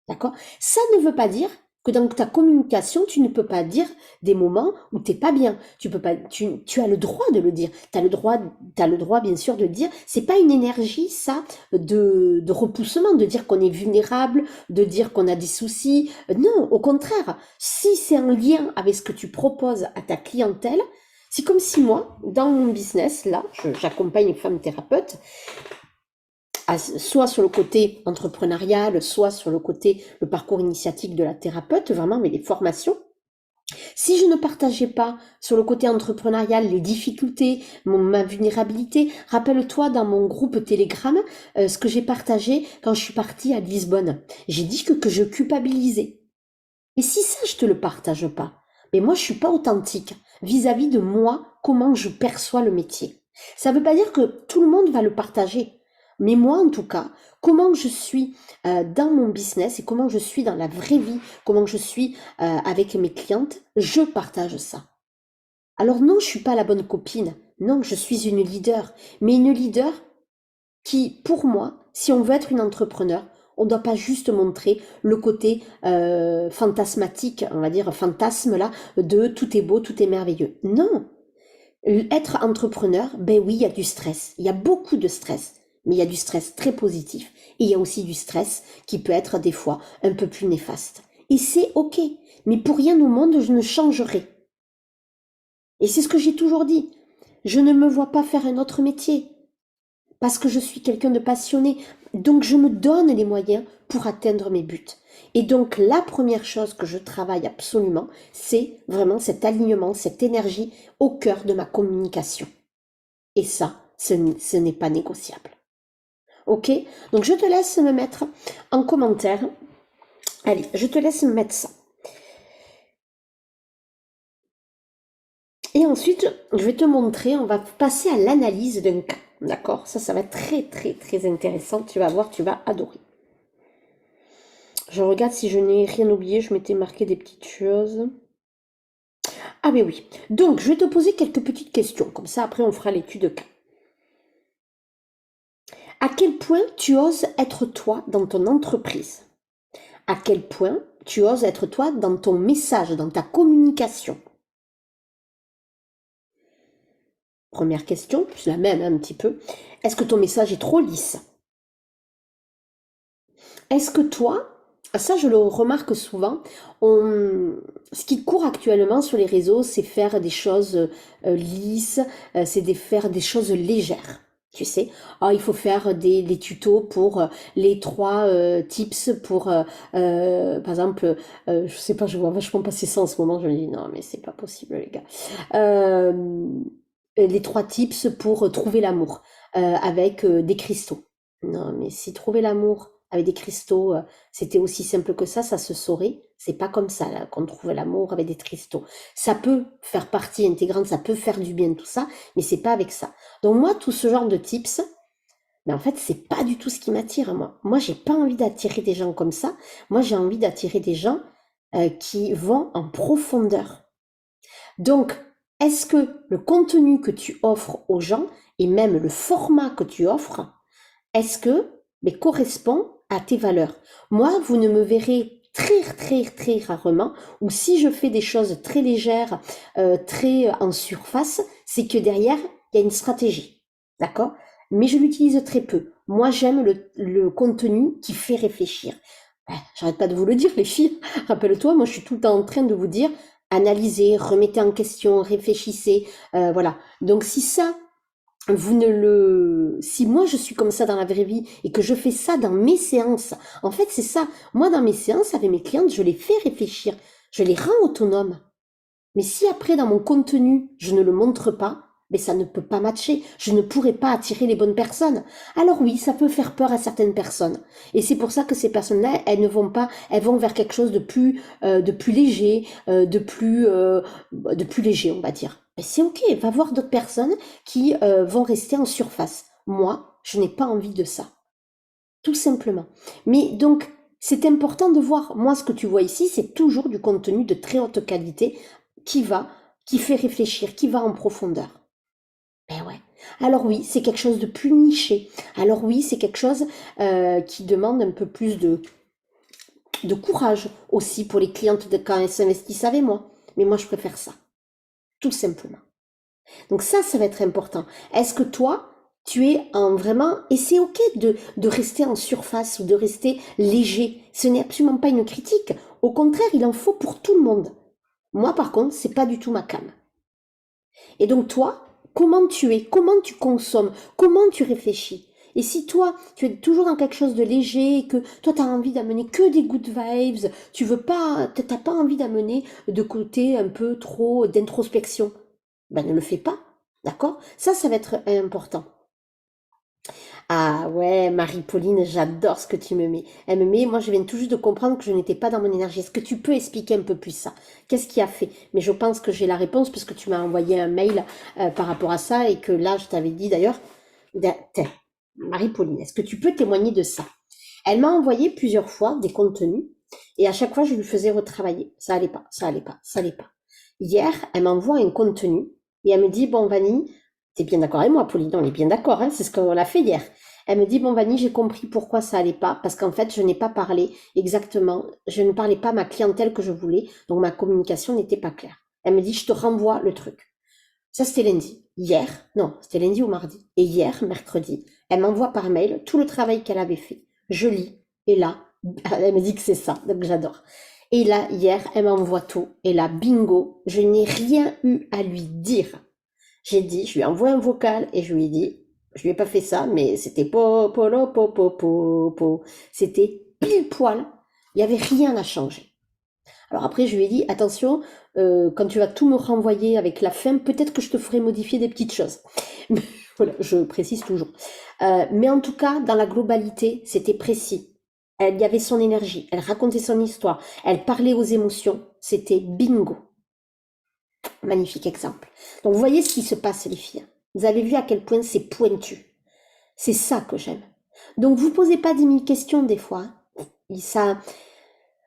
D'accord? Ça ne veut pas dire que dans ta communication, tu ne peux pas dire des moments où t'es pas bien. Tu peux pas, tu as le droit de le dire. T'as le droit, bien sûr, de le dire. C'est pas une énergie, ça, de repoussement, de dire qu'on est vulnérable, de dire qu'on a des soucis. Non, au contraire. Si c'est en lien avec ce que tu proposes à ta clientèle, c'est comme si moi, dans mon business, là, j'accompagne les femmes thérapeutes, soit sur le côté entrepreneurial, soit sur le parcours initiatique de la thérapeute, vraiment, mais les formations. Si je ne partageais pas sur le côté entrepreneurial les difficultés, ma vulnérabilité, rappelle-toi dans mon groupe Telegram, ce que j'ai partagé quand je suis partie à Lisbonne. J'ai dit que je culpabilisais. Et si ça, je te le partage pas, mais moi, je suis pas authentique vis-à-vis de moi, comment je perçois le métier. Ça veut pas dire que tout le monde va le partager. Mais moi, en tout cas, comment je suis dans mon business et comment je suis dans la vraie vie, comment je suis avec mes clientes, je partage ça. Alors non, je suis pas la bonne copine. Non, je suis une leader. Mais une leader qui, pour moi, si on veut être une entrepreneur, on ne doit pas juste montrer le côté fantasmatique, on va dire fantasme là, de tout est beau, tout est merveilleux. Non, être entrepreneur, ben oui, il y a du stress, il y a beaucoup de stress, mais il y a du stress très positif et il y a aussi du stress qui peut être des fois un peu plus néfaste. Et c'est ok, mais pour rien au monde je ne changerai. Et c'est ce que j'ai toujours dit. Je ne me vois pas faire un autre métier parce que je suis quelqu'un de passionné. Donc je me donne les moyens pour atteindre mes buts. Et donc la première chose que je travaille absolument, c'est vraiment cet alignement, cette énergie au cœur de ma communication. Et ça, ce n'est pas négociable. Ok? Donc je te laisse me mettre en commentaire. Allez, je te laisse me mettre ça. Et ensuite, je vais te montrer, on va passer à l'analyse d'un cas. D'accord? Ça va être très, très, très intéressant. Tu vas voir, tu vas adorer. Je regarde si je n'ai rien oublié. Je m'étais marqué des petites choses. Ah mais oui. Donc, je vais te poser quelques petites questions. Comme ça, après, on fera l'étude de cas. À quel point tu oses être toi dans ton entreprise? À quel point tu oses être toi dans ton message, dans ta communication? Première question, c'est la même un petit peu. Est-ce que ton message est trop lisse? Est-ce que toi, ça je le remarque souvent, ce qui court actuellement sur les réseaux, c'est faire des choses lisses, c'est faire des choses légères. Tu sais, ah, il faut faire des tutos pour les trois tips pour, par exemple, je sais pas, je vois vachement passer ça en ce moment, je me dis non mais c'est pas possible les gars. Euh, les trois tips pour trouver l'amour avec des cristaux. Non, mais si trouver l'amour avec des cristaux, c'était aussi simple que ça se saurait. C'est pas comme ça là, qu'on trouve l'amour avec des cristaux. Ça peut faire partie intégrante, ça peut faire du bien tout ça, mais c'est pas avec ça. Donc moi, tout ce genre de tips, mais en fait, c'est pas du tout ce qui m'attire moi. Moi, j'ai pas envie d'attirer des gens comme ça. Moi, j'ai envie d'attirer des gens qui vont en profondeur. Donc, est-ce que le contenu que tu offres aux gens et même le format que tu offres, est-ce que correspond à tes valeurs? Moi, vous ne me verrez très très très rarement, ou si je fais des choses très légères, très en surface, c'est que derrière, il y a une stratégie. D'accord? Mais je l'utilise très peu. Moi, j'aime le contenu qui fait réfléchir. J'arrête pas de vous le dire, les filles. Rappelle-toi, moi, je suis tout le temps en train de vous dire, analysez, remettez en question, réfléchissez. Voilà. Donc, si ça, si moi je suis comme ça dans la vraie vie et que je fais ça dans mes séances, en fait c'est ça. Moi dans mes séances avec mes clientes, je les fais réfléchir, je les rends autonomes. Mais si après dans mon contenu je ne le montre pas, mais ça ne peut pas matcher. Je ne pourrai pas attirer les bonnes personnes. Alors oui, ça peut faire peur à certaines personnes. Et c'est pour ça que ces personnes-là, elles ne vont pas, elles vont vers quelque chose de plus léger, de plus léger, on va dire. Mais c'est ok. Va voir d'autres personnes qui vont rester en surface. Moi, je n'ai pas envie de ça. Tout simplement. Mais donc, c'est important de voir. Moi, ce que tu vois ici, c'est toujours du contenu de très haute qualité qui qui fait réfléchir, qui va en profondeur. Ben ouais. Alors oui, c'est quelque chose de plus niché. Alors oui, c'est quelque chose qui demande un peu plus de courage aussi pour les clientes de quand elles s'investissent avec moi. Mais moi, je préfère ça, tout simplement. Donc ça va être important. Est-ce que toi, tu es en vraiment... Et c'est ok de rester en surface ou de rester léger. Ce n'est absolument pas une critique. Au contraire, il en faut pour tout le monde. Moi, par contre, c'est pas du tout ma came. Et donc toi, comment tu es, comment tu consommes, comment tu réfléchis. Et si toi, tu es toujours dans quelque chose de léger, que toi, tu as envie d'amener que des good vibes, tu veux pas, t'as pas envie d'amener de côté un peu trop d'introspection, ben ne le fais pas, d'accord? Ça va être important. Ah ouais, Marie-Pauline, j'adore ce que tu me mets. Elle me met, moi je viens tout juste de comprendre que je n'étais pas dans mon énergie. Est-ce que tu peux expliquer un peu plus ça? Qu'est-ce qui a fait? Mais je pense que j'ai la réponse puisque tu m'as envoyé un mail par rapport à ça et que là je t'avais dit d'ailleurs, tiens, Marie-Pauline, est-ce que tu peux témoigner de ça? Elle m'a envoyé plusieurs fois des contenus et à chaque fois je lui faisais retravailler. Ça allait pas, ça allait pas, ça allait pas. Hier, elle m'envoie un contenu et elle me dit, bon, Vanny, t'es bien d'accord avec moi, Pauline, on est bien d'accord, hein, c'est ce qu'on a fait hier. Elle me dit, bon, Vanny, j'ai compris pourquoi ça allait pas, parce qu'en fait, je n'ai pas parlé exactement, je ne parlais pas à ma clientèle que je voulais, donc ma communication n'était pas claire. Elle me dit, je te renvoie le truc. Ça, c'était lundi. Hier, non, c'était lundi ou mardi. Et hier, mercredi, elle m'envoie par mail tout le travail qu'elle avait fait. Je lis, et là, elle me dit que c'est ça, donc j'adore. Et là, hier, elle m'envoie tout, et là, bingo, je n'ai rien eu à lui dire. J'ai dit, je lui ai envoyé un vocal, et je lui ai dit, je lui ai pas fait ça, mais c'était po. C'était pile poil. Il y avait rien à changer. Alors après, je lui ai dit, attention, quand tu vas tout me renvoyer avec la fin, peut-être que je te ferai modifier des petites choses. Voilà, je précise toujours. Mais en tout cas, dans la globalité, c'était précis. Elle y avait son énergie, elle racontait son histoire, elle parlait aux émotions. C'était bingo. Magnifique exemple. Donc vous voyez ce qui se passe, les filles. Vous avez vu à quel point c'est pointu. C'est ça que j'aime. Donc vous posez pas 10 000 questions des fois. Ça,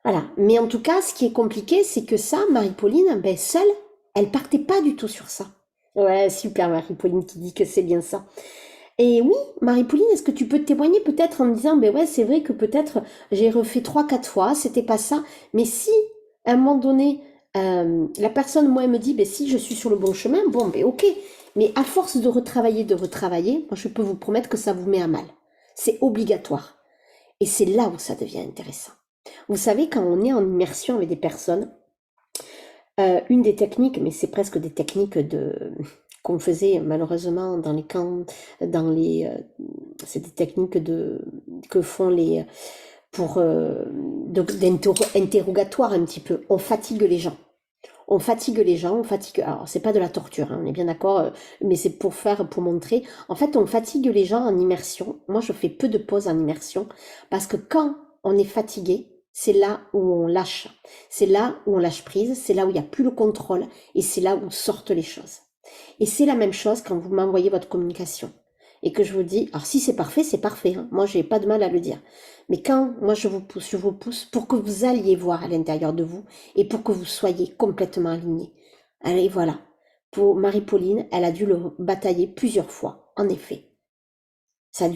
voilà. Mais en tout cas, ce qui est compliqué, c'est que ça, Marie-Pauline, ben, seule, elle partait pas du tout sur ça. Ouais, super, Marie-Pauline qui dit que c'est bien ça. Et oui, Marie-Pauline, est-ce que tu peux témoigner peut-être en me disant, ben ouais, c'est vrai que peut-être j'ai refait 3, 4 fois, c'était pas ça. Mais si, à un moment donné, la personne, moi, elle me dit, ben si je suis sur le bon chemin, bon, ben ok. Mais à force de retravailler, moi, je peux vous promettre que ça vous met à mal. C'est obligatoire. Et c'est là où ça devient intéressant. Vous savez, quand on est en immersion avec des personnes, une des techniques, mais c'est presque des techniques qu'on faisait malheureusement dans les camps, dans les, c'est des techniques que font les pour d'interrogatoire un petit peu. On fatigue les gens. On fatigue les gens, on fatigue. Alors c'est pas de la torture, hein, on est bien d'accord, mais c'est pour montrer. En fait, on fatigue les gens en immersion. Moi, je fais peu de pauses en immersion parce que quand on est fatigué, c'est là où on lâche. C'est là où on lâche prise, c'est là où il n'y a plus le contrôle et c'est là où sortent les choses. Et c'est la même chose quand vous m'envoyez votre communication et que je vous dis, alors si c'est parfait, hein, moi j'ai pas de mal à le dire. Mais quand moi je vous pousse pour que vous alliez voir à l'intérieur de vous et pour que vous soyez complètement alignés. Allez, voilà. Pour Marie-Pauline, elle a dû le batailler plusieurs fois, en effet. Ça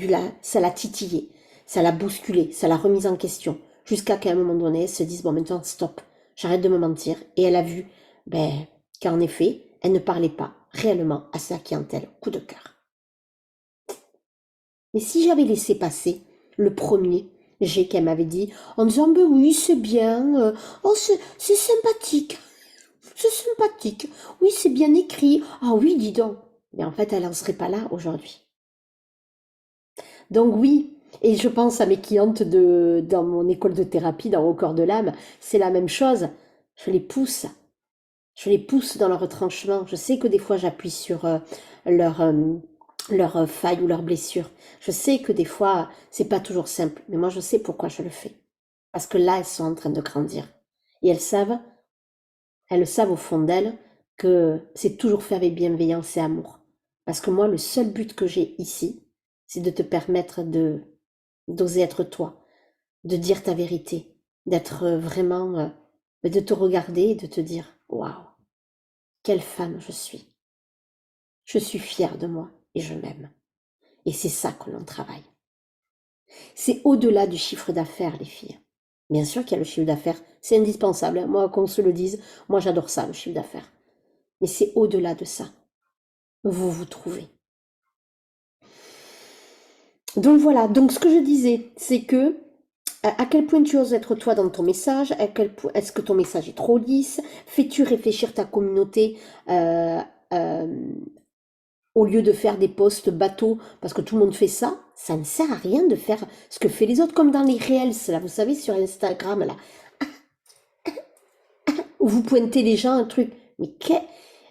l'a titillé, ça l'a bousculé, ça l'a remise en question, jusqu'à qu'à un moment donné, elle se dise, bon, maintenant, stop, j'arrête de me mentir. Et elle a vu, ben, qu'en effet, elle ne parlait pas réellement à sa clientèle, coup de cœur. Mais si j'avais laissé passer le premier jet qu'elle m'avait dit, en disant, ben oui, c'est bien, oh, c'est sympathique, c'est sympathique, oui, c'est bien écrit, ah oui, dis donc. Mais en fait, elle n'en serait pas là aujourd'hui. Donc oui, et je pense à mes clientes dans mon école de thérapie, dans Au corps de l'âme, c'est la même chose. Je les pousse, je les pousse dans leur retranchement. Je sais que des fois j'appuie sur leur, leur faille ou leur blessure. Je sais que des fois c'est pas toujours simple, mais moi je sais pourquoi je le fais. Parce que là elles sont en train de grandir. Et elles le savent au fond d'elles que c'est toujours fait avec bienveillance et amour. Parce que moi le seul but que j'ai ici, c'est de te permettre d'oser être toi, de dire ta vérité, d'être vraiment, de te regarder et de te dire, waouh, quelle femme je suis. Je suis fière de moi et je m'aime. Et c'est ça que l'on travaille. C'est au-delà du chiffre d'affaires, les filles. Bien sûr qu'il y a le chiffre d'affaires, c'est indispensable. Moi, qu'on se le dise, moi j'adore ça, le chiffre d'affaires. Mais c'est au-delà de ça. Vous vous trouvez. Donc voilà, donc ce que je disais, c'est que à quel point tu oses être toi dans ton message, à quel point est-ce que ton message est trop lisse, fais-tu réfléchir ta communauté euh, euh, au lieu de faire des posts bateaux, parce que tout le monde fait ça, ça ne sert à rien de faire ce que fait les autres, comme dans les Reels, là, vous savez, sur Instagram, là, où vous pointez les gens un truc. Mais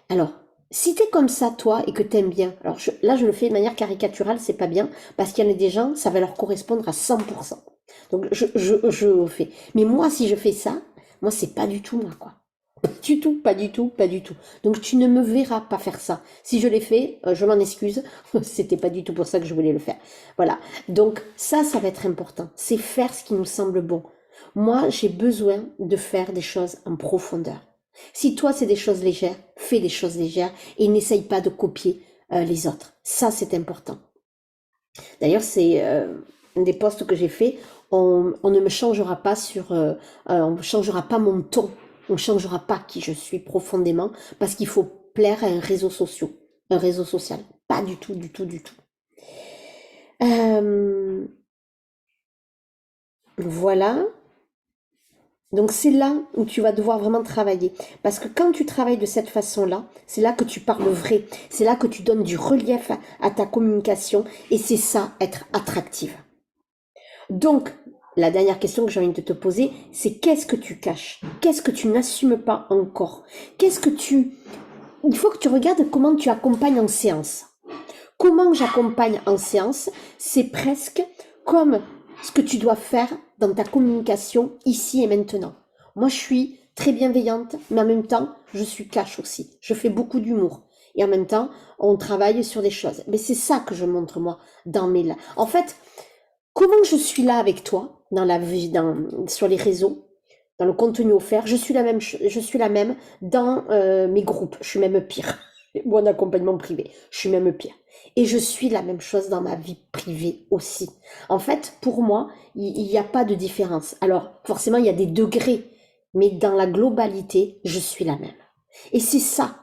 alors, si t'es comme ça, toi, et que t'aimes bien, alors là, je le fais de manière caricaturale, c'est pas bien, parce qu'il y en a des gens, ça va leur correspondre à 100%. Donc, je fais. Mais moi, si je fais ça, moi, c'est pas du tout moi, quoi. Pas du tout, pas du tout, pas du tout. Donc, tu ne me verras pas faire ça. Si je l'ai fait, je m'en excuse. C'était pas du tout pour ça que je voulais le faire. Voilà. Donc, ça va être important. C'est faire ce qui nous semble bon. Moi, j'ai besoin de faire des choses en profondeur. Si toi, c'est des choses légères, fais des choses légères et n'essaye pas de copier les autres. Ça, c'est important. D'ailleurs, c'est un des posts que j'ai fait. On ne me changera pas on ne changera pas mon ton. On ne changera pas qui je suis profondément parce qu'il faut plaire à un réseau social. Pas du tout, du tout, du tout. Euh, voilà. Donc c'est là où tu vas devoir vraiment travailler. Parce que quand tu travailles de cette façon-là, c'est là que tu parles vrai. C'est là que tu donnes du relief à ta communication. Et c'est ça, être attractive. Donc, la dernière question que j'ai envie de te poser, c'est qu'est-ce que tu caches? Qu'est-ce que tu n'assumes pas encore? Qu'est-ce que tu... Il faut que tu regardes comment tu accompagnes en séance. Comment j'accompagne en séance, c'est presque comme ce que tu dois faire dans ta communication ici et maintenant. Moi, je suis très bienveillante, mais en même temps, je suis cash aussi. Je fais beaucoup d'humour. Et en même temps, on travaille sur des choses. Mais c'est ça que je montre, moi, dans mes... En fait, comment je suis là avec toi, dans la vie, sur les réseaux, dans le contenu offert, je suis la même dans mes groupes. Je suis même pire. Ou en accompagnement privé, je suis même pire. Et je suis la même chose dans ma vie privée aussi. En fait, pour moi, il n'y a pas de différence. Alors, forcément, il y a des degrés, mais dans la globalité, je suis la même. Et c'est ça.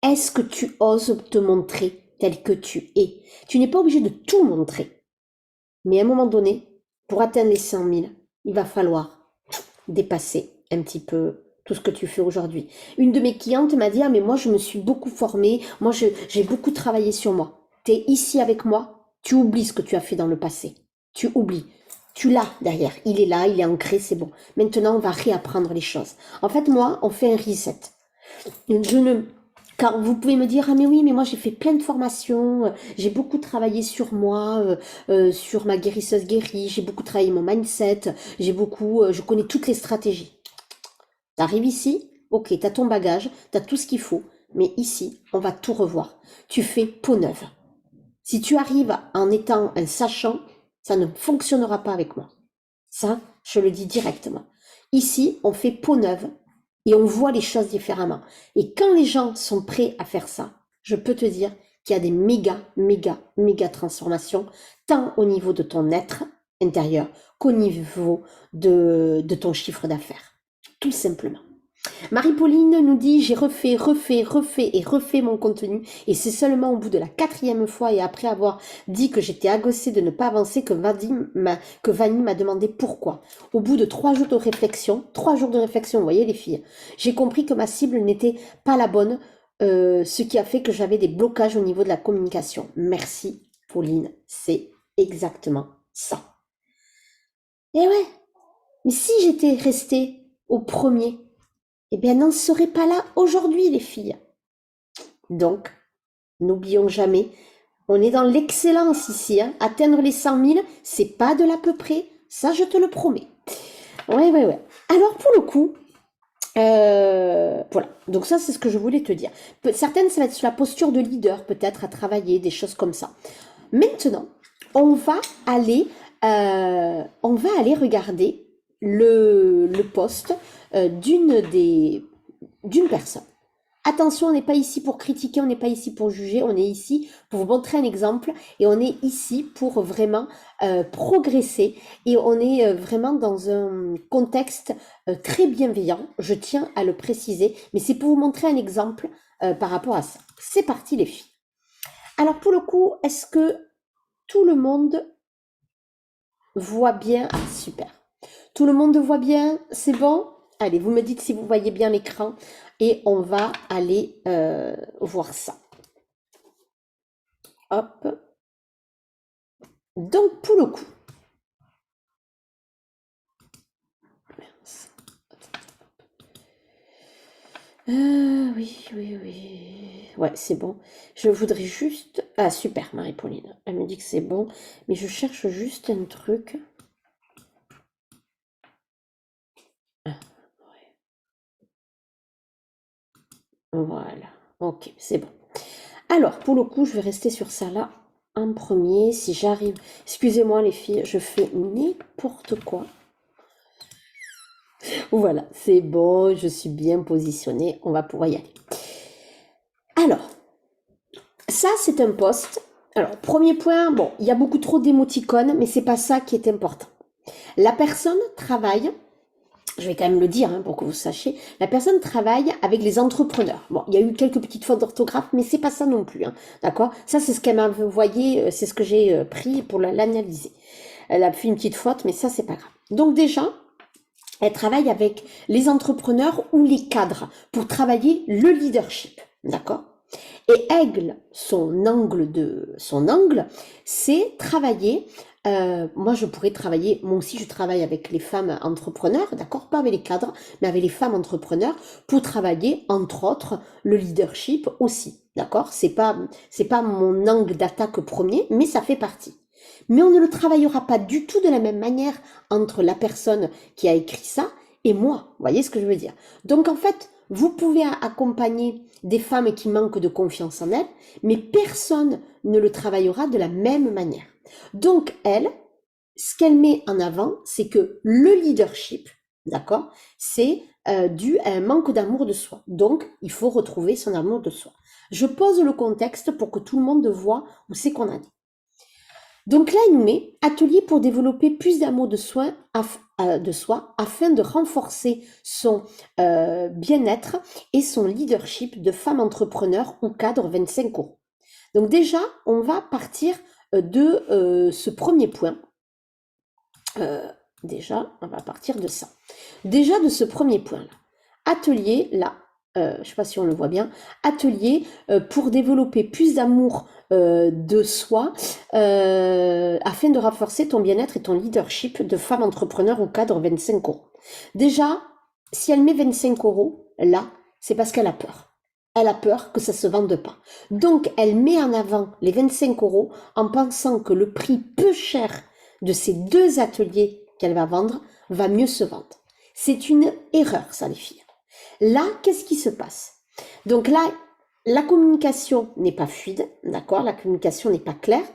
Est-ce que tu oses te montrer tel que tu es? Tu n'es pas obligé de tout montrer. Mais à un moment donné, pour atteindre les 100 000, il va falloir dépasser un petit peu tout ce que tu fais aujourd'hui. Une de mes clientes m'a dit, ah mais moi je me suis beaucoup formée, moi j'ai beaucoup travaillé sur moi. Tu es ici avec moi, tu oublies ce que tu as fait dans le passé. Tu oublies. Tu l'as derrière, il est là, il est ancré, c'est bon. Maintenant, on va réapprendre les choses. En fait, moi, on fait un reset. Je ne, Car vous pouvez me dire, ah mais oui, mais moi j'ai fait plein de formations, j'ai beaucoup travaillé sur moi, sur ma guérisseuse guérie, j'ai beaucoup travaillé mon mindset, je connais toutes les stratégies. T'arrives ici, ok, t'as ton bagage, t'as tout ce qu'il faut, mais ici, on va tout revoir. Tu fais peau neuve. Si tu arrives en étant un sachant, ça ne fonctionnera pas avec moi. Ça, je le dis directement. Ici, on fait peau neuve et on voit les choses différemment. Et quand les gens sont prêts à faire ça, je peux te dire qu'il y a des méga, méga, méga transformations, tant au niveau de ton être intérieur qu'au niveau de ton chiffre d'affaires. Tout simplement. Marie-Pauline nous dit, j'ai refait et refait mon contenu et c'est seulement au bout de la 4e fois et après avoir dit que j'étais agacée de ne pas avancer que Vanny m'a demandé pourquoi. Au bout de 3 jours de réflexion, vous voyez les filles, j'ai compris que ma cible n'était pas la bonne, ce qui a fait que j'avais des blocages au niveau de la communication. Merci Pauline, c'est exactement ça. Et ouais, mais si j'étais restée au premier, eh bien, n'en serait pas là aujourd'hui, les filles. Donc, n'oublions jamais, on est dans l'excellence ici. Hein. Atteindre les 100 000, c'est pas de l'à peu près. Ça, je te le promets. Ouais. Alors, pour le coup, voilà. Donc ça, c'est ce que je voulais te dire. Certaines, ça va être sur la posture de leader, peut-être, à travailler, des choses comme ça. Maintenant, on va aller, regarder le poste d'une personne. Attention, on n'est pas ici pour critiquer, on n'est pas ici pour juger, on est ici pour vous montrer un exemple et on est ici pour vraiment progresser et on est vraiment dans un contexte très bienveillant, je tiens à le préciser, mais c'est pour vous montrer un exemple par rapport à ça. C'est parti les filles. Alors pour le coup, est-ce que tout le monde voit bien? Ah super. Tout le monde voit bien? C'est bon? Allez, vous me dites si vous voyez bien l'écran et on va aller voir ça. Hop. Donc, pour le coup. Oui. Ouais, c'est bon. Je voudrais juste... Ah, super, Marie-Pauline. Elle me dit que c'est bon. Mais je cherche juste un truc. Ah, ouais. Voilà. Ok, c'est bon. Alors, pour le coup, je vais rester sur ça là en premier. Si j'arrive... Excusez-moi les filles, je fais n'importe quoi. Voilà, c'est bon, je suis bien positionnée, on va pouvoir y aller. Alors, ça, c'est un post. Alors, premier point, bon, il y a beaucoup trop d'émoticônes, mais c'est pas ça qui est important. La personne travaille, je vais quand même le dire pour que vous sachiez, la personne travaille avec les entrepreneurs. Bon, il y a eu quelques petites fautes d'orthographe, mais c'est pas ça non plus, d'accord? Ça, c'est ce qu'elle m'a envoyé, c'est ce que j'ai pris pour l'analyser. Elle a fait une petite faute, mais ça, c'est pas grave. Donc déjà, elle travaille avec les entrepreneurs ou les cadres pour travailler le leadership, d'accord? Et Aigle, son angle, c'est travailler. Moi, je pourrais travailler. Moi aussi, je travaille avec les femmes entrepreneurs, d'accord, pas avec les cadres, mais avec les femmes entrepreneurs pour travailler, entre autres, le leadership aussi, d'accord. C'est pas mon angle d'attaque premier, mais ça fait partie. Mais on ne le travaillera pas du tout de la même manière entre la personne qui a écrit ça et moi. Vous voyez ce que je veux dire? Donc en fait, vous pouvez accompagner des femmes qui manquent de confiance en elles, mais personne ne le travaillera de la même manière. Donc elle, ce qu'elle met en avant, c'est que le leadership, d'accord, c'est dû à un manque d'amour de soi. Donc, il faut retrouver son amour de soi. Je pose le contexte pour que tout le monde voit où c'est qu'on en est. Donc là, il nous met atelier pour développer plus d'amour de soi afin de renforcer son bien-être et son leadership de femme entrepreneur ou cadre 25 euros. Donc déjà, on va partir de ce premier point. Déjà, on va partir de ça. Déjà de ce premier point-là. Atelier, là, je ne sais pas si on le voit bien, atelier pour développer plus d'amour de soi afin de renforcer ton bien-être et ton leadership de femme entrepreneur au cadre 25 euros. Déjà, si elle met 25 euros, là, c'est parce qu'elle a peur. Elle a peur que ça se vende pas. Donc, elle met en avant les 25 euros en pensant que le prix peu cher de ces deux ateliers qu'elle va vendre va mieux se vendre. C'est une erreur, ça, les filles. Là, qu'est-ce qui se passe? Donc là, la communication n'est pas fluide, d'accord? La communication n'est pas claire.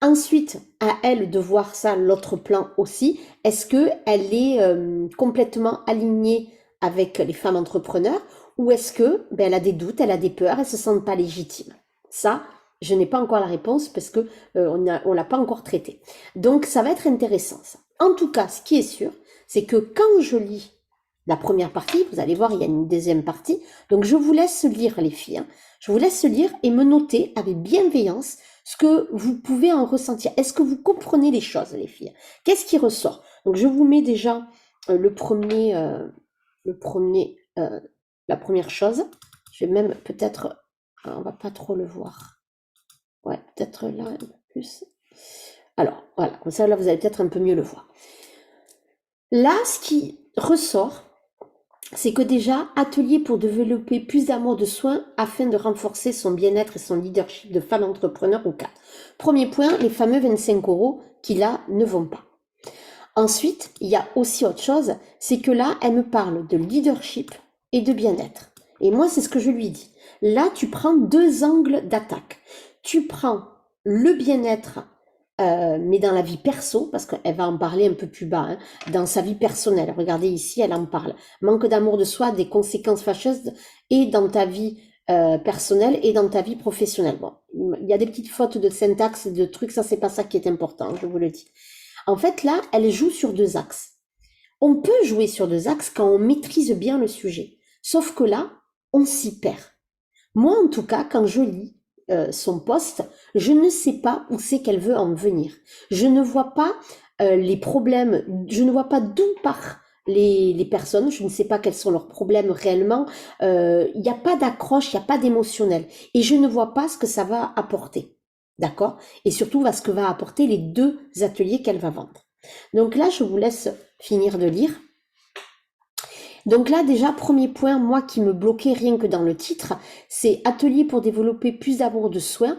Ensuite, à elle de voir ça, l'autre plan aussi. Est-ce qu'elle est complètement alignée avec les femmes entrepreneurs ou est-ce que elle a des doutes, elle a des peurs, elle se sent pas légitime? Ça, je n'ai pas encore la réponse parce que on l'a pas encore traité. Donc, ça va être intéressant, ça. En tout cas, ce qui est sûr, c'est que quand je lis la première partie, vous allez voir, il y a une deuxième partie. Donc, je vous laisse lire, les filles. Je vous laisse lire et me noter avec bienveillance ce que vous pouvez en ressentir. Est-ce que vous comprenez les choses, les filles? Qu'est-ce qui ressort? Donc, je vous mets déjà le premier, la première chose. Je vais même peut-être, on va pas trop le voir. Ouais, peut-être là un peu plus. Alors, voilà, comme ça, là, vous allez peut-être un peu mieux le voir. Là, ce qui ressort, c'est que déjà, atelier pour développer plus d'amour de soins afin de renforcer son bien-être et son leadership de femme entrepreneur ou cadre. Premier point, les fameux 25 euros qui là ne vont pas. Ensuite, il y a aussi autre chose, c'est que là, elle me parle de leadership et de bien-être. Et moi, c'est ce que je lui dis. Là, tu prends deux angles d'attaque. Tu prends le bien-être, mais dans la vie perso, parce qu'elle va en parler un peu plus bas, dans sa vie personnelle. Regardez ici, elle en parle. Manque d'amour de soi, des conséquences fâcheuses, et dans ta vie personnelle et dans ta vie professionnelle. Bon, il y a des petites fautes de syntaxe, de trucs, ça c'est pas ça qui est important, je vous le dis. En fait, là, elle joue sur deux axes. On peut jouer sur deux axes quand on maîtrise bien le sujet. Sauf que là, on s'y perd. Moi, en tout cas, quand je lis son poste, je ne sais pas où c'est qu'elle veut en venir. Je ne vois pas les problèmes, je ne vois pas d'où partent les personnes, je ne sais pas quels sont leurs problèmes réellement. Il n'y a pas d'accroche, il n'y a pas d'émotionnel. Et je ne vois pas ce que ça va apporter. D'accord? Et surtout, ce que va apporter les deux ateliers qu'elle va vendre. Donc là, je vous laisse finir de lire. Donc là, déjà, premier point, moi qui me bloquais rien que dans le titre, c'est atelier pour développer plus d'amour de soi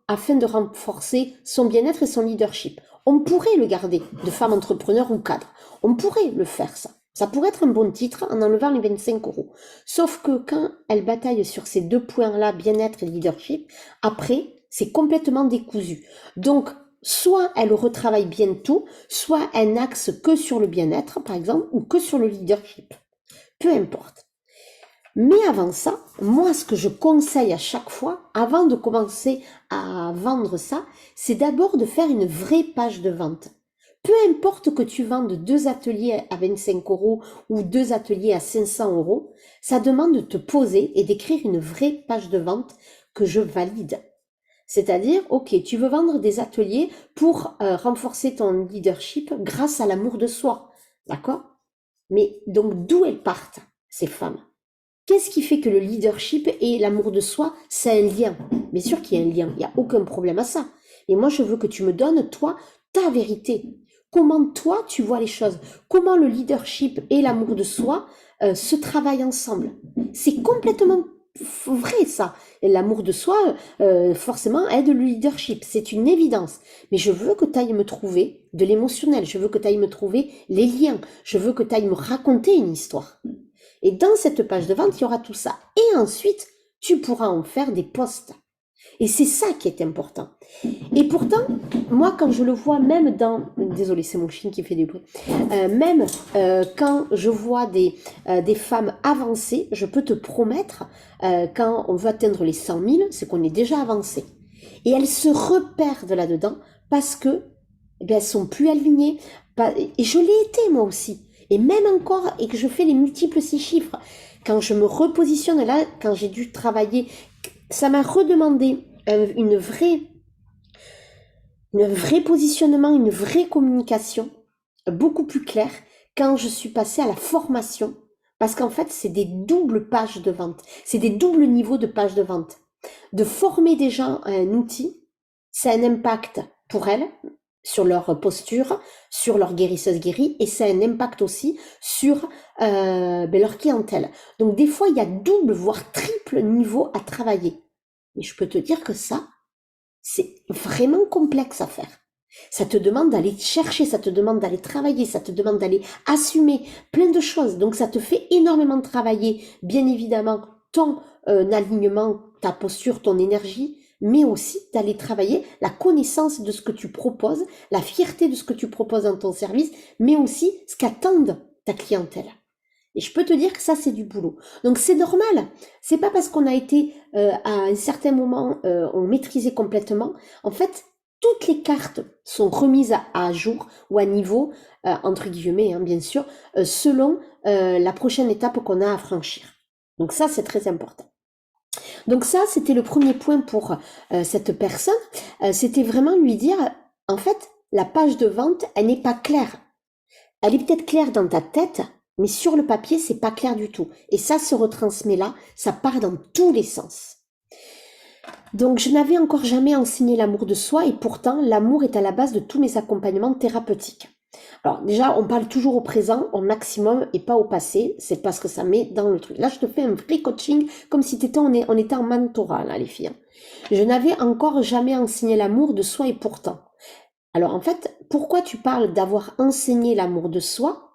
afin de renforcer son bien-être et son leadership. On pourrait le garder de femme entrepreneur ou cadre. On pourrait le faire, ça. Ça pourrait être un bon titre en enlevant les 25 euros. Sauf que quand elle bataille sur ces deux points-là, bien-être et leadership, après, c'est complètement décousu. Donc, soit elle retravaille bien tout, soit elle n'axe que sur le bien-être, par exemple, ou que sur le leadership. Peu importe. Mais avant ça, moi, ce que je conseille à chaque fois, avant de commencer à vendre ça, c'est d'abord de faire une vraie page de vente. Peu importe que tu vendes 2 ateliers à 25 € ou 2 ateliers à 500 €, ça demande de te poser et d'écrire une vraie page de vente que je valide. C'est-à-dire, ok, tu veux vendre des ateliers pour renforcer ton leadership grâce à l'amour de soi, d'accord? Mais donc d'où elles partent, ces femmes? Qu'est-ce qui fait que le leadership et l'amour de soi, c'est un lien? Bien sûr qu'il y a un lien, il n'y a aucun problème à ça. Et moi, je veux que tu me donnes, toi, ta vérité. Comment toi, tu vois les choses? Comment le leadership et l'amour de soi se travaillent ensemble? C'est complètement vrai, ça. Et l'amour de soi, forcément, aide le leadership. C'est une évidence. Mais je veux que tu ailles me trouver de l'émotionnel. Je veux que tu ailles me trouver les liens. Je veux que tu ailles me raconter une histoire. Et dans cette page de vente, il y aura tout ça. Et ensuite, tu pourras en faire des posts. Et c'est ça qui est important. Et pourtant, moi, quand je le vois, même dans... Désolée, c'est mon chien qui fait du bruit. Même quand je vois des femmes avancées, je peux te promettre, quand on veut atteindre les 100 000, c'est qu'on est déjà avancé. Et elles se repèrent de là-dedans parce que elles sont plus alignées. Et je l'ai été, moi aussi. Et même encore, et que je fais les multiples 6 chiffres. Quand je me repositionne là, quand j'ai dû travailler, ça m'a redemandé une vraie positionnement, une vraie communication, beaucoup plus claire, quand je suis passée à la formation. Parce qu'en fait, c'est des doubles pages de vente. C'est des doubles niveaux de pages de vente. De former des gens à un outil, ça a un impact pour elles, sur leur posture, sur leur guérisseuse guérie, et ça a un impact aussi sur leur clientèle. Donc des fois, il y a double, voire triple niveau à travailler. Et je peux te dire que ça, c'est vraiment complexe à faire. Ça te demande d'aller chercher, ça te demande d'aller travailler, ça te demande d'aller assumer plein de choses. Donc ça te fait énormément travailler, bien évidemment, ton alignement, ta posture, ton énergie, mais aussi d'aller travailler la connaissance de ce que tu proposes, la fierté de ce que tu proposes dans ton service, mais aussi ce qu'attendent ta clientèle. Et je peux te dire que ça, c'est du boulot. Donc c'est normal. C'est pas parce qu'on a été à un certain moment, on maîtrisait complètement. En fait, toutes les cartes sont remises à jour ou à niveau, entre guillemets, hein, bien sûr, selon la prochaine étape qu'on a à franchir. Donc ça, c'est très important. Donc ça, c'était le premier point pour cette personne. C'était vraiment lui dire, en fait, la page de vente, elle n'est pas claire. Elle est peut-être claire dans ta tête, mais sur le papier, c'est pas clair du tout. Et ça se retransmet là, ça part dans tous les sens. Donc, je n'avais encore jamais enseigné l'amour de soi et pourtant, l'amour est à la base de tous mes accompagnements thérapeutiques. Alors, déjà, on parle toujours au présent, au maximum, et pas au passé. C'est parce que ça met dans le truc. Là, je te fais un vrai coaching, comme si on était en mentorat, là, les filles. Je n'avais encore jamais enseigné l'amour de soi et pourtant. Alors, en fait, pourquoi tu parles d'avoir enseigné l'amour de soi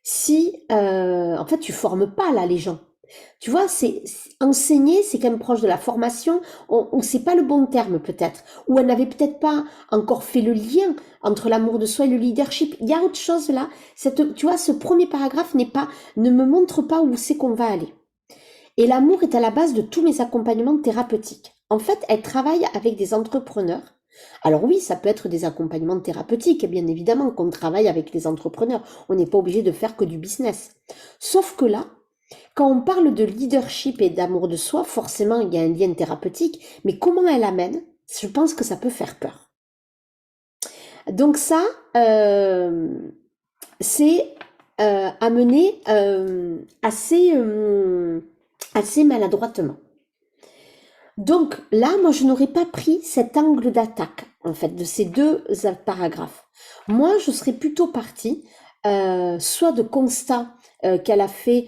si, en fait, tu formes pas là les gens? Tu vois, enseigner, c'est quand même proche de la formation. C'est pas le bon terme peut-être, ou elle n'avait peut-être pas encore fait le lien entre l'amour de soi et le leadership. Il y a autre chose là. Tu vois, ce premier paragraphe ne me montre pas où c'est qu'on va aller. Et l'amour est à la base de tous mes accompagnements thérapeutiques. En fait, elle travaille avec des entrepreneurs. Alors oui, ça peut être des accompagnements thérapeutiques, bien évidemment, qu'on travaille avec les entrepreneurs. On n'est pas obligé de faire que du business. Sauf que là, quand on parle de leadership et d'amour de soi, forcément, il y a un lien thérapeutique, mais comment elle amène, je pense que ça peut faire peur. Donc ça, c'est amené assez maladroitement. Donc là, moi, je n'aurais pas pris cet angle d'attaque, en fait, de ces deux paragraphes. Moi, je serais plutôt partie soit de constat qu'elle a fait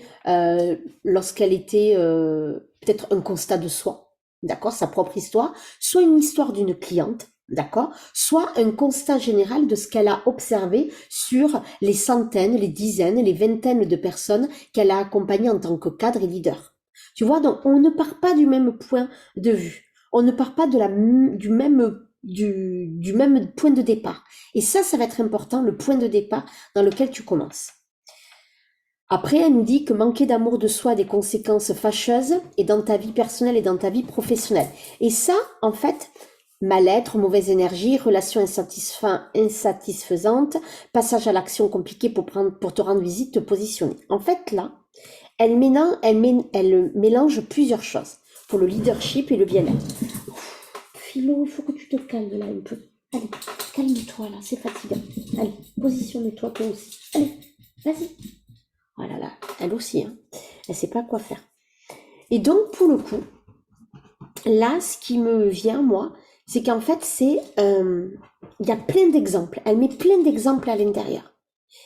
lorsqu'elle était peut-être un constat de soi, d'accord, sa propre histoire, soit une histoire d'une cliente, d'accord, soit un constat général de ce qu'elle a observé sur les centaines, les dizaines, les vingtaines de personnes qu'elle a accompagnées en tant que cadre et leader. Tu vois, donc on ne part pas du même point de vue. On ne part pas du même du même point de départ. Et ça va être important, le point de départ dans lequel tu commences. Après, elle nous dit que manquer d'amour de soi a des conséquences fâcheuses et dans ta vie personnelle et dans ta vie professionnelle. Et ça, en fait, mal-être, mauvaise énergie, relations insatisfaisantes, passage à l'action compliquée pour te rendre visite, te positionner. En fait, là, elle mélange plusieurs choses pour le leadership et le bien-être. Philo, il faut que tu te calmes là un peu. Allez, calme-toi là, c'est fatigant. Allez, positionne-toi toi aussi. Allez, vas-y. Oh là là, elle aussi, hein. Elle sait pas quoi faire. Et donc, pour le coup, là, ce qui me vient, moi, c'est qu'en fait, il y a plein d'exemples. Elle met plein d'exemples à l'intérieur.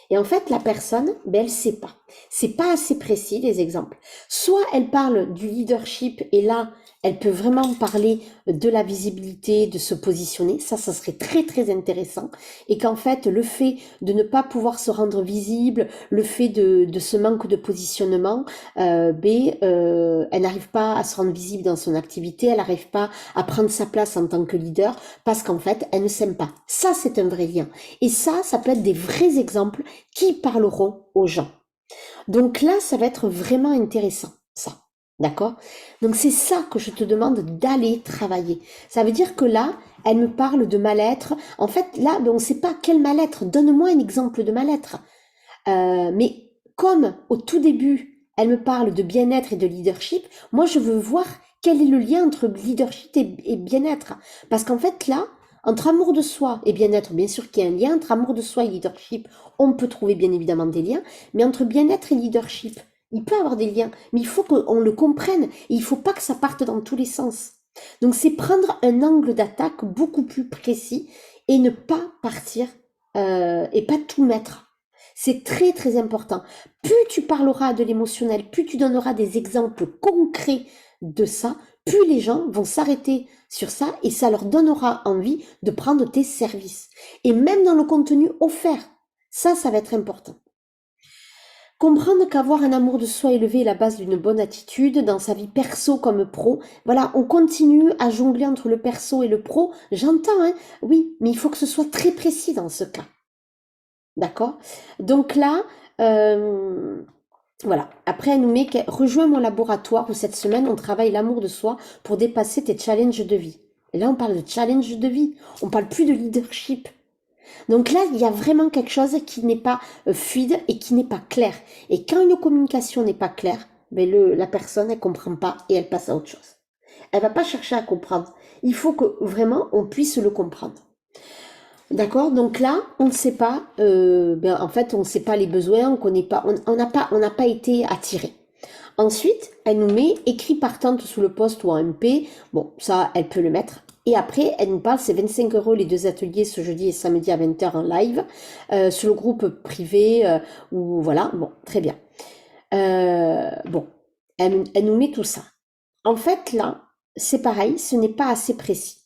Et en fait, la personne, ben, elle sait pas. C'est pas assez précis, les exemples. Soit elle parle du leadership et là, elle peut vraiment parler de la visibilité, de se positionner. Ça serait très, très intéressant. Et qu'en fait, le fait de ne pas pouvoir se rendre visible, le fait de ce manque de positionnement, elle n'arrive pas à se rendre visible dans son activité, elle n'arrive pas à prendre sa place en tant que leader parce qu'en fait, elle ne s'aime pas. Ça, c'est un vrai lien. Et ça peut être des vrais exemples qui parleront aux gens. Donc là, ça va être vraiment intéressant, ça. D'accord? Donc c'est ça que je te demande d'aller travailler. Ça veut dire que là, elle me parle de mal-être. En fait, là, on ne sait pas quel mal-être. Donne-moi un exemple de mal-être. Mais comme au tout début, elle me parle de bien-être et de leadership, moi je veux voir quel est le lien entre leadership et bien-être. Parce qu'en fait là, entre amour de soi et bien-être, bien sûr qu'il y a un lien, entre amour de soi et leadership, on peut trouver bien évidemment des liens, mais entre bien-être et leadership, il peut y avoir des liens, mais il faut qu'on le comprenne, et il ne faut pas que ça parte dans tous les sens. Donc c'est prendre un angle d'attaque beaucoup plus précis et ne pas partir et pas tout mettre. C'est très très important. Plus tu parleras de l'émotionnel, plus tu donneras des exemples concrets de ça, plus les gens vont s'arrêter sur ça et ça leur donnera envie de prendre tes services. Et même dans le contenu offert, ça va être important. Comprendre qu'avoir un amour de soi élevé est la base d'une bonne attitude dans sa vie perso comme pro. Voilà, on continue à jongler entre le perso et le pro. J'entends, hein, oui, mais il faut que ce soit très précis dans ce cas. D'accord? Donc là, voilà. Après, elle nous met rejoins mon laboratoire où cette semaine, on travaille l'amour de soi pour dépasser tes challenges de vie. Et là, on parle de challenge de vie. On parle plus de leadership. Donc là, il y a vraiment quelque chose qui n'est pas fluide et qui n'est pas clair. Et quand une communication n'est pas claire, ben la personne, elle comprend pas et elle passe à autre chose. Elle va pas chercher à comprendre. Il faut que vraiment on puisse le comprendre. D'accord, donc là, on ne sait pas, en fait, on ne sait pas les besoins, on connaît pas, on n'a pas été attiré. Ensuite, elle nous met écrit partante sous le poste ou en MP. Bon, ça, elle peut le mettre. Et après, elle nous parle, c'est 25 € les 2 ateliers ce jeudi et samedi à 20 h en live, sur le groupe privé, ou voilà, bon, très bien. Bon, elle nous met tout ça. En fait, là, c'est pareil, ce n'est pas assez précis.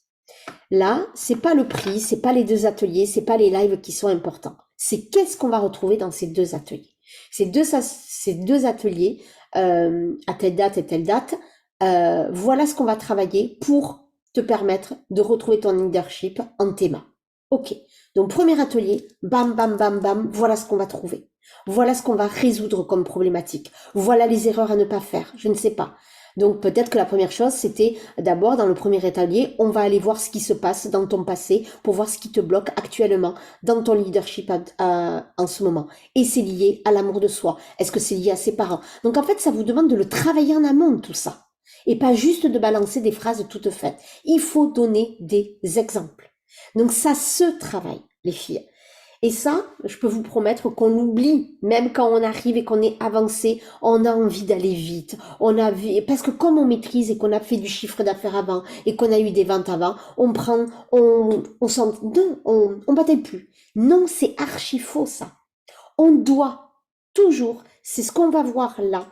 Là, c'est pas le prix, c'est pas les 2 ateliers, c'est pas les lives qui sont importants. C'est qu'est-ce qu'on va retrouver dans ces 2 ateliers. Ces deux ateliers, à telle date et telle date, voilà ce qu'on va travailler pour te permettre de retrouver ton leadership en théma. Ok. Donc, premier atelier, bam, bam, bam, bam, voilà ce qu'on va trouver. Voilà ce qu'on va résoudre comme problématique. Voilà les erreurs à ne pas faire. Je ne sais pas. Donc peut-être que la première chose, c'était d'abord dans le premier atelier, on va aller voir ce qui se passe dans ton passé pour voir ce qui te bloque actuellement dans ton leadership en ce moment. Et c'est lié à l'amour de soi. Est-ce que c'est lié à ses parents? Donc en fait, ça vous demande de le travailler en amont, tout ça. Et pas juste de balancer des phrases toutes faites. Il faut donner des exemples. Donc ça se travaille, les filles. Et ça, je peux vous promettre qu'on oublie, même quand on arrive et qu'on est avancé, on a envie d'aller vite. Parce que comme on maîtrise et qu'on a fait du chiffre d'affaires avant et qu'on a eu des ventes avant, on bataille plus. Non, c'est archi faux, ça. On doit toujours, c'est ce qu'on va voir là,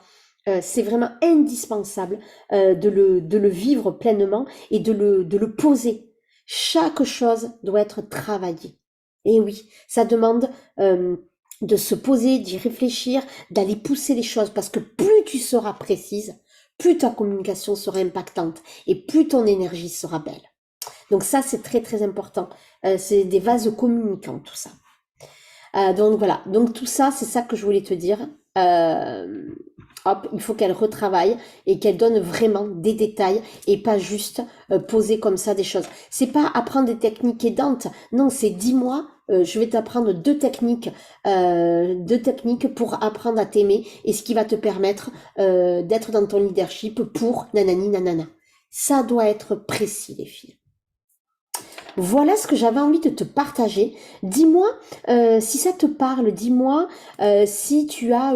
c'est vraiment indispensable de le vivre pleinement et de le poser. Chaque chose doit être travaillée. Et oui, ça demande de se poser, d'y réfléchir, d'aller pousser les choses, parce que plus tu seras précise, plus ta communication sera impactante et plus ton énergie sera belle. Donc ça, c'est très très important. C'est des vases communicants, tout ça. Donc voilà, donc tout ça, c'est ça que je voulais te dire. Euh, Hop, il faut qu'elle retravaille et qu'elle donne vraiment des détails et pas juste poser comme ça des choses. C'est pas apprendre des techniques aidantes, non, c'est dis-moi, je vais t'apprendre deux techniques pour apprendre à t'aimer et ce qui va te permettre d'être dans ton leadership pour nanani nanana. Ça doit être précis, les filles. Voilà ce que j'avais envie de te partager. Dis-moi si ça te parle, dis-moi si tu as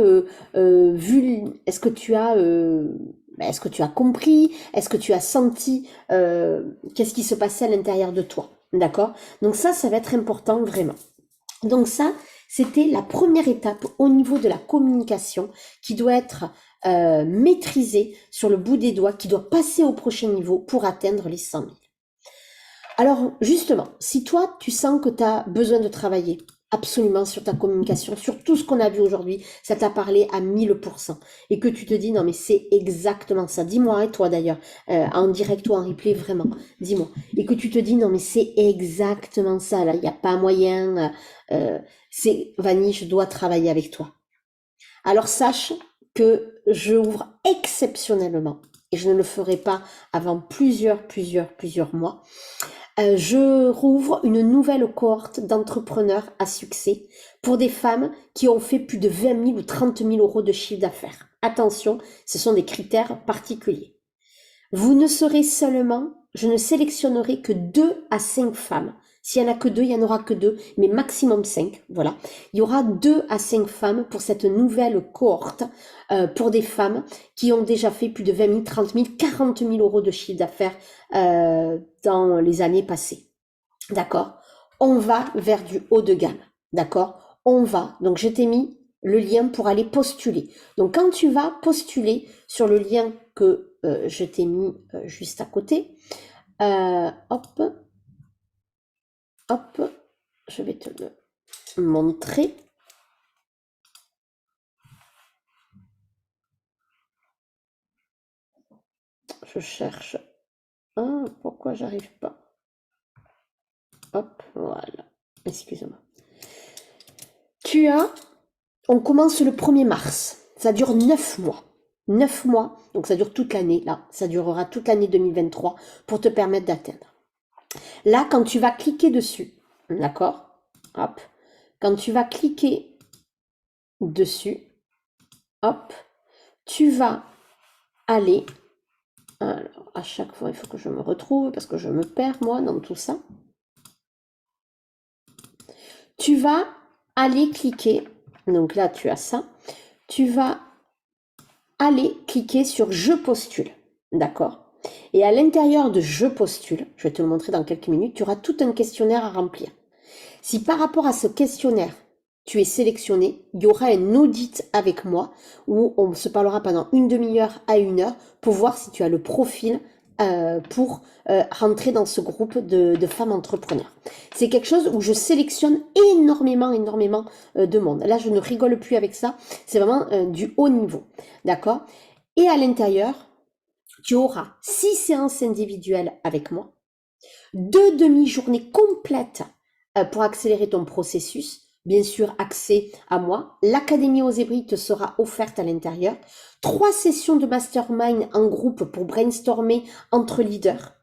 vu, est-ce que tu as compris, est-ce que tu as senti qu'est-ce qui se passait à l'intérieur de toi, d'accord? Donc ça va être important vraiment. Donc ça, c'était la première étape au niveau de la communication qui doit être maîtrisée sur le bout des doigts, qui doit passer au prochain niveau pour atteindre les 100 000. Alors, justement, si toi, tu sens que tu as besoin de travailler absolument sur ta communication, sur tout ce qu'on a vu aujourd'hui, ça t'a parlé à 1000%, et que tu te dis, non, mais c'est exactement ça. Dis-moi, et toi d'ailleurs, en direct ou en replay, vraiment, dis-moi. Et que tu te dis, non, mais c'est exactement ça, là, il n'y a pas moyen, c'est, Vanny, je dois travailler avec toi. Alors, sache que je ouvre exceptionnellement, et je ne le ferai pas avant plusieurs mois, je rouvre une nouvelle cohorte d'entrepreneurs à succès pour des femmes qui ont fait plus de 20 000 ou 30 000 euros de chiffre d'affaires. Attention, ce sont des critères particuliers. Vous ne serez seulement, je ne sélectionnerai que 2 à 5 femmes. S'il n'y en a que 2, il n'y en aura que 2, mais maximum 5, voilà. Il y aura 2 à 5 femmes pour cette nouvelle cohorte, pour des femmes qui ont déjà fait plus de 20 000, 30 000, 40 000 euros de chiffre d'affaires dans les années passées. D'accord? On va vers du haut de gamme. D'accord? On va. Donc, je t'ai mis le lien pour aller postuler. Donc, quand tu vas postuler sur le lien que je t'ai mis juste à côté, hop, hop, je vais te le montrer. Je cherche. Ah, pourquoi j'arrive pas? Hop, voilà. Excuse-moi. On commence le 1er mars. Ça dure 9 mois. 9 mois, donc ça dure toute l'année, là. Ça durera toute l'année 2023 pour te permettre d'atteindre. Là, quand tu vas cliquer dessus, d'accord? Hop. Quand tu vas cliquer dessus, hop, tu vas aller. Alors, à chaque fois, il faut que je me retrouve parce que je me perds, moi, dans tout ça. Tu vas aller cliquer. Donc là, tu as ça. Tu vas aller cliquer sur Je postule. D'accord? Et à l'intérieur de Je postule, je vais te le montrer dans quelques minutes, tu auras tout un questionnaire à remplir. Si par rapport à ce questionnaire, tu es sélectionné, il y aura un audit avec moi où on se parlera pendant une demi-heure à 1 heure pour voir si tu as le profil pour rentrer dans ce groupe de femmes entrepreneurs. C'est quelque chose où je sélectionne énormément de monde. Là, je ne rigole plus avec ça. C'est vraiment du haut niveau. D'accord? Et à l'intérieur, tu auras 6 séances individuelles avec moi, 2 demi-journées complètes pour accélérer ton processus. Bien sûr, accès à moi. L'Académie Osebris te sera offerte à l'intérieur. 3 sessions de mastermind en groupe pour brainstormer entre leaders.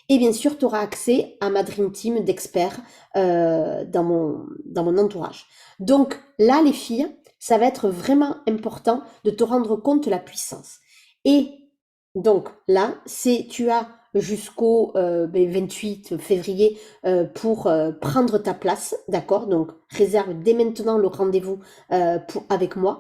Et bien sûr, tu auras accès à ma Dream Team d'experts dans mon entourage. Donc là, les filles, ça va être vraiment important de te rendre compte de la puissance. Et donc là, tu as jusqu'au 28 février pour prendre ta place, d'accord? Donc réserve dès maintenant le rendez-vous avec moi.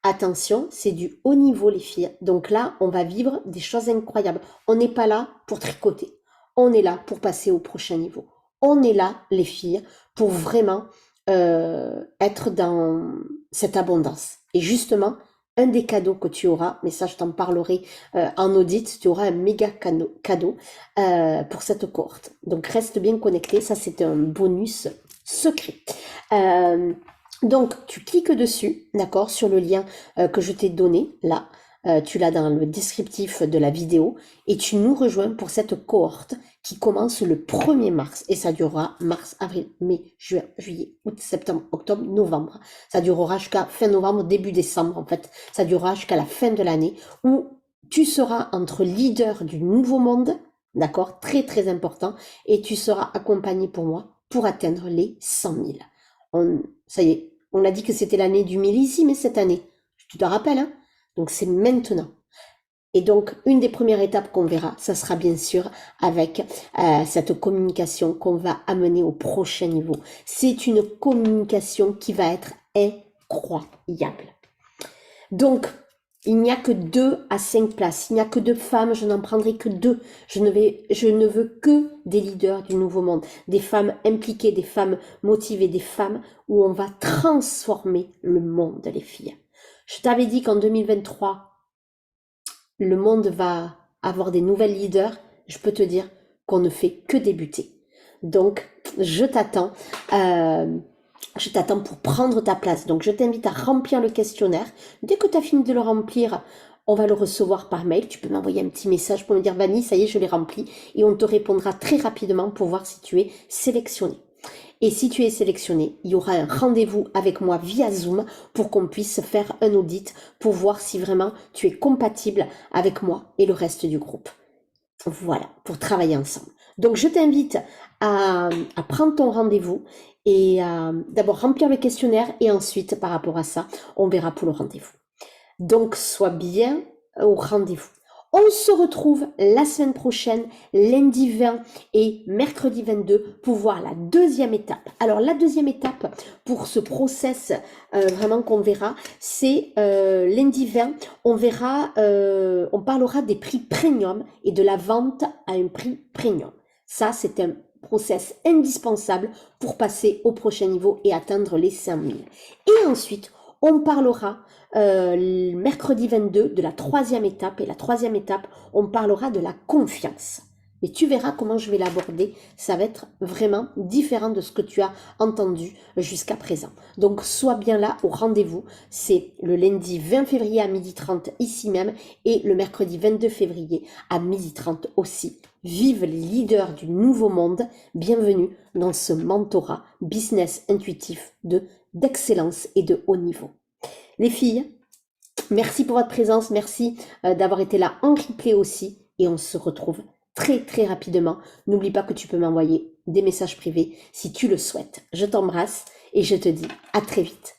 Attention, c'est du haut niveau les filles. Donc là, on va vivre des choses incroyables. On n'est pas là pour tricoter. On est là pour passer au prochain niveau. On est là, les filles, pour vraiment être dans cette abondance. Et justement, un des cadeaux que tu auras, mais ça je t'en parlerai en audit, tu auras un méga cadeau pour cette cohorte. Donc reste bien connecté, ça c'est un bonus secret. Donc tu cliques dessus, d'accord, sur le lien que je t'ai donné là. tu l'as dans le descriptif de la vidéo et tu nous rejoins pour cette cohorte qui commence le 1er mars et ça durera mars, avril, mai, juin, juillet, août, septembre, octobre, novembre. Ça durera jusqu'à fin novembre, début décembre en fait. Ça durera jusqu'à la fin de l'année où tu seras entre leader du nouveau monde, d'accord, très très important, et tu seras accompagné pour moi pour atteindre les 100 000. Ça y est, on a dit que c'était l'année du millésime cette année. Tu te rappelles, hein? Donc c'est maintenant. Et donc, une des premières étapes qu'on verra, ça sera bien sûr avec cette communication qu'on va amener au prochain niveau. C'est une communication qui va être incroyable. Donc, il n'y a que 2 à 5 places. Il n'y a que 2 femmes, je n'en prendrai que 2. Je ne veux que des leaders du nouveau monde, des femmes impliquées, des femmes motivées, des femmes où on va transformer le monde, les filles. Je t'avais dit qu'en 2023, le monde va avoir des nouvelles leaders. Je peux te dire qu'on ne fait que débuter. Donc, je t'attends pour prendre ta place. Donc, je t'invite à remplir le questionnaire. Dès que tu as fini de le remplir, on va le recevoir par mail. Tu peux m'envoyer un petit message pour me dire, Vanny, ça y est, je l'ai rempli. Et on te répondra très rapidement pour voir si tu es sélectionné. Et si tu es sélectionné, il y aura un rendez-vous avec moi via Zoom pour qu'on puisse faire un audit pour voir si vraiment tu es compatible avec moi et le reste du groupe. Voilà, pour travailler ensemble. Donc, je t'invite à prendre ton rendez-vous et d'abord remplir le questionnaire et ensuite, par rapport à ça, on verra pour le rendez-vous. Donc, sois bien au rendez-vous. On se retrouve la semaine prochaine, lundi 20 et mercredi 22 pour voir la deuxième étape. Alors, la deuxième étape pour ce process vraiment qu'on verra, c'est lundi 20, on verra, on parlera des prix premium et de la vente à un prix premium. Ça, c'est un process indispensable pour passer au prochain niveau et atteindre les 5000. Et ensuite, on parlera mercredi 22 de la troisième étape. Et la troisième étape, on parlera de la confiance. Mais tu verras comment je vais l'aborder. Ça va être vraiment différent de ce que tu as entendu jusqu'à présent. Donc, sois bien là au rendez-vous. C'est le lundi 20 février à 12h30 ici même et le mercredi 22 février à 12h30 aussi. Vive les leaders du nouveau monde. Bienvenue dans ce mentorat business intuitif d'excellence et de haut niveau. Les filles, merci pour votre présence, merci d'avoir été là en replay aussi et on se retrouve très très rapidement. N'oublie pas que tu peux m'envoyer des messages privés si tu le souhaites. Je t'embrasse et je te dis à très vite.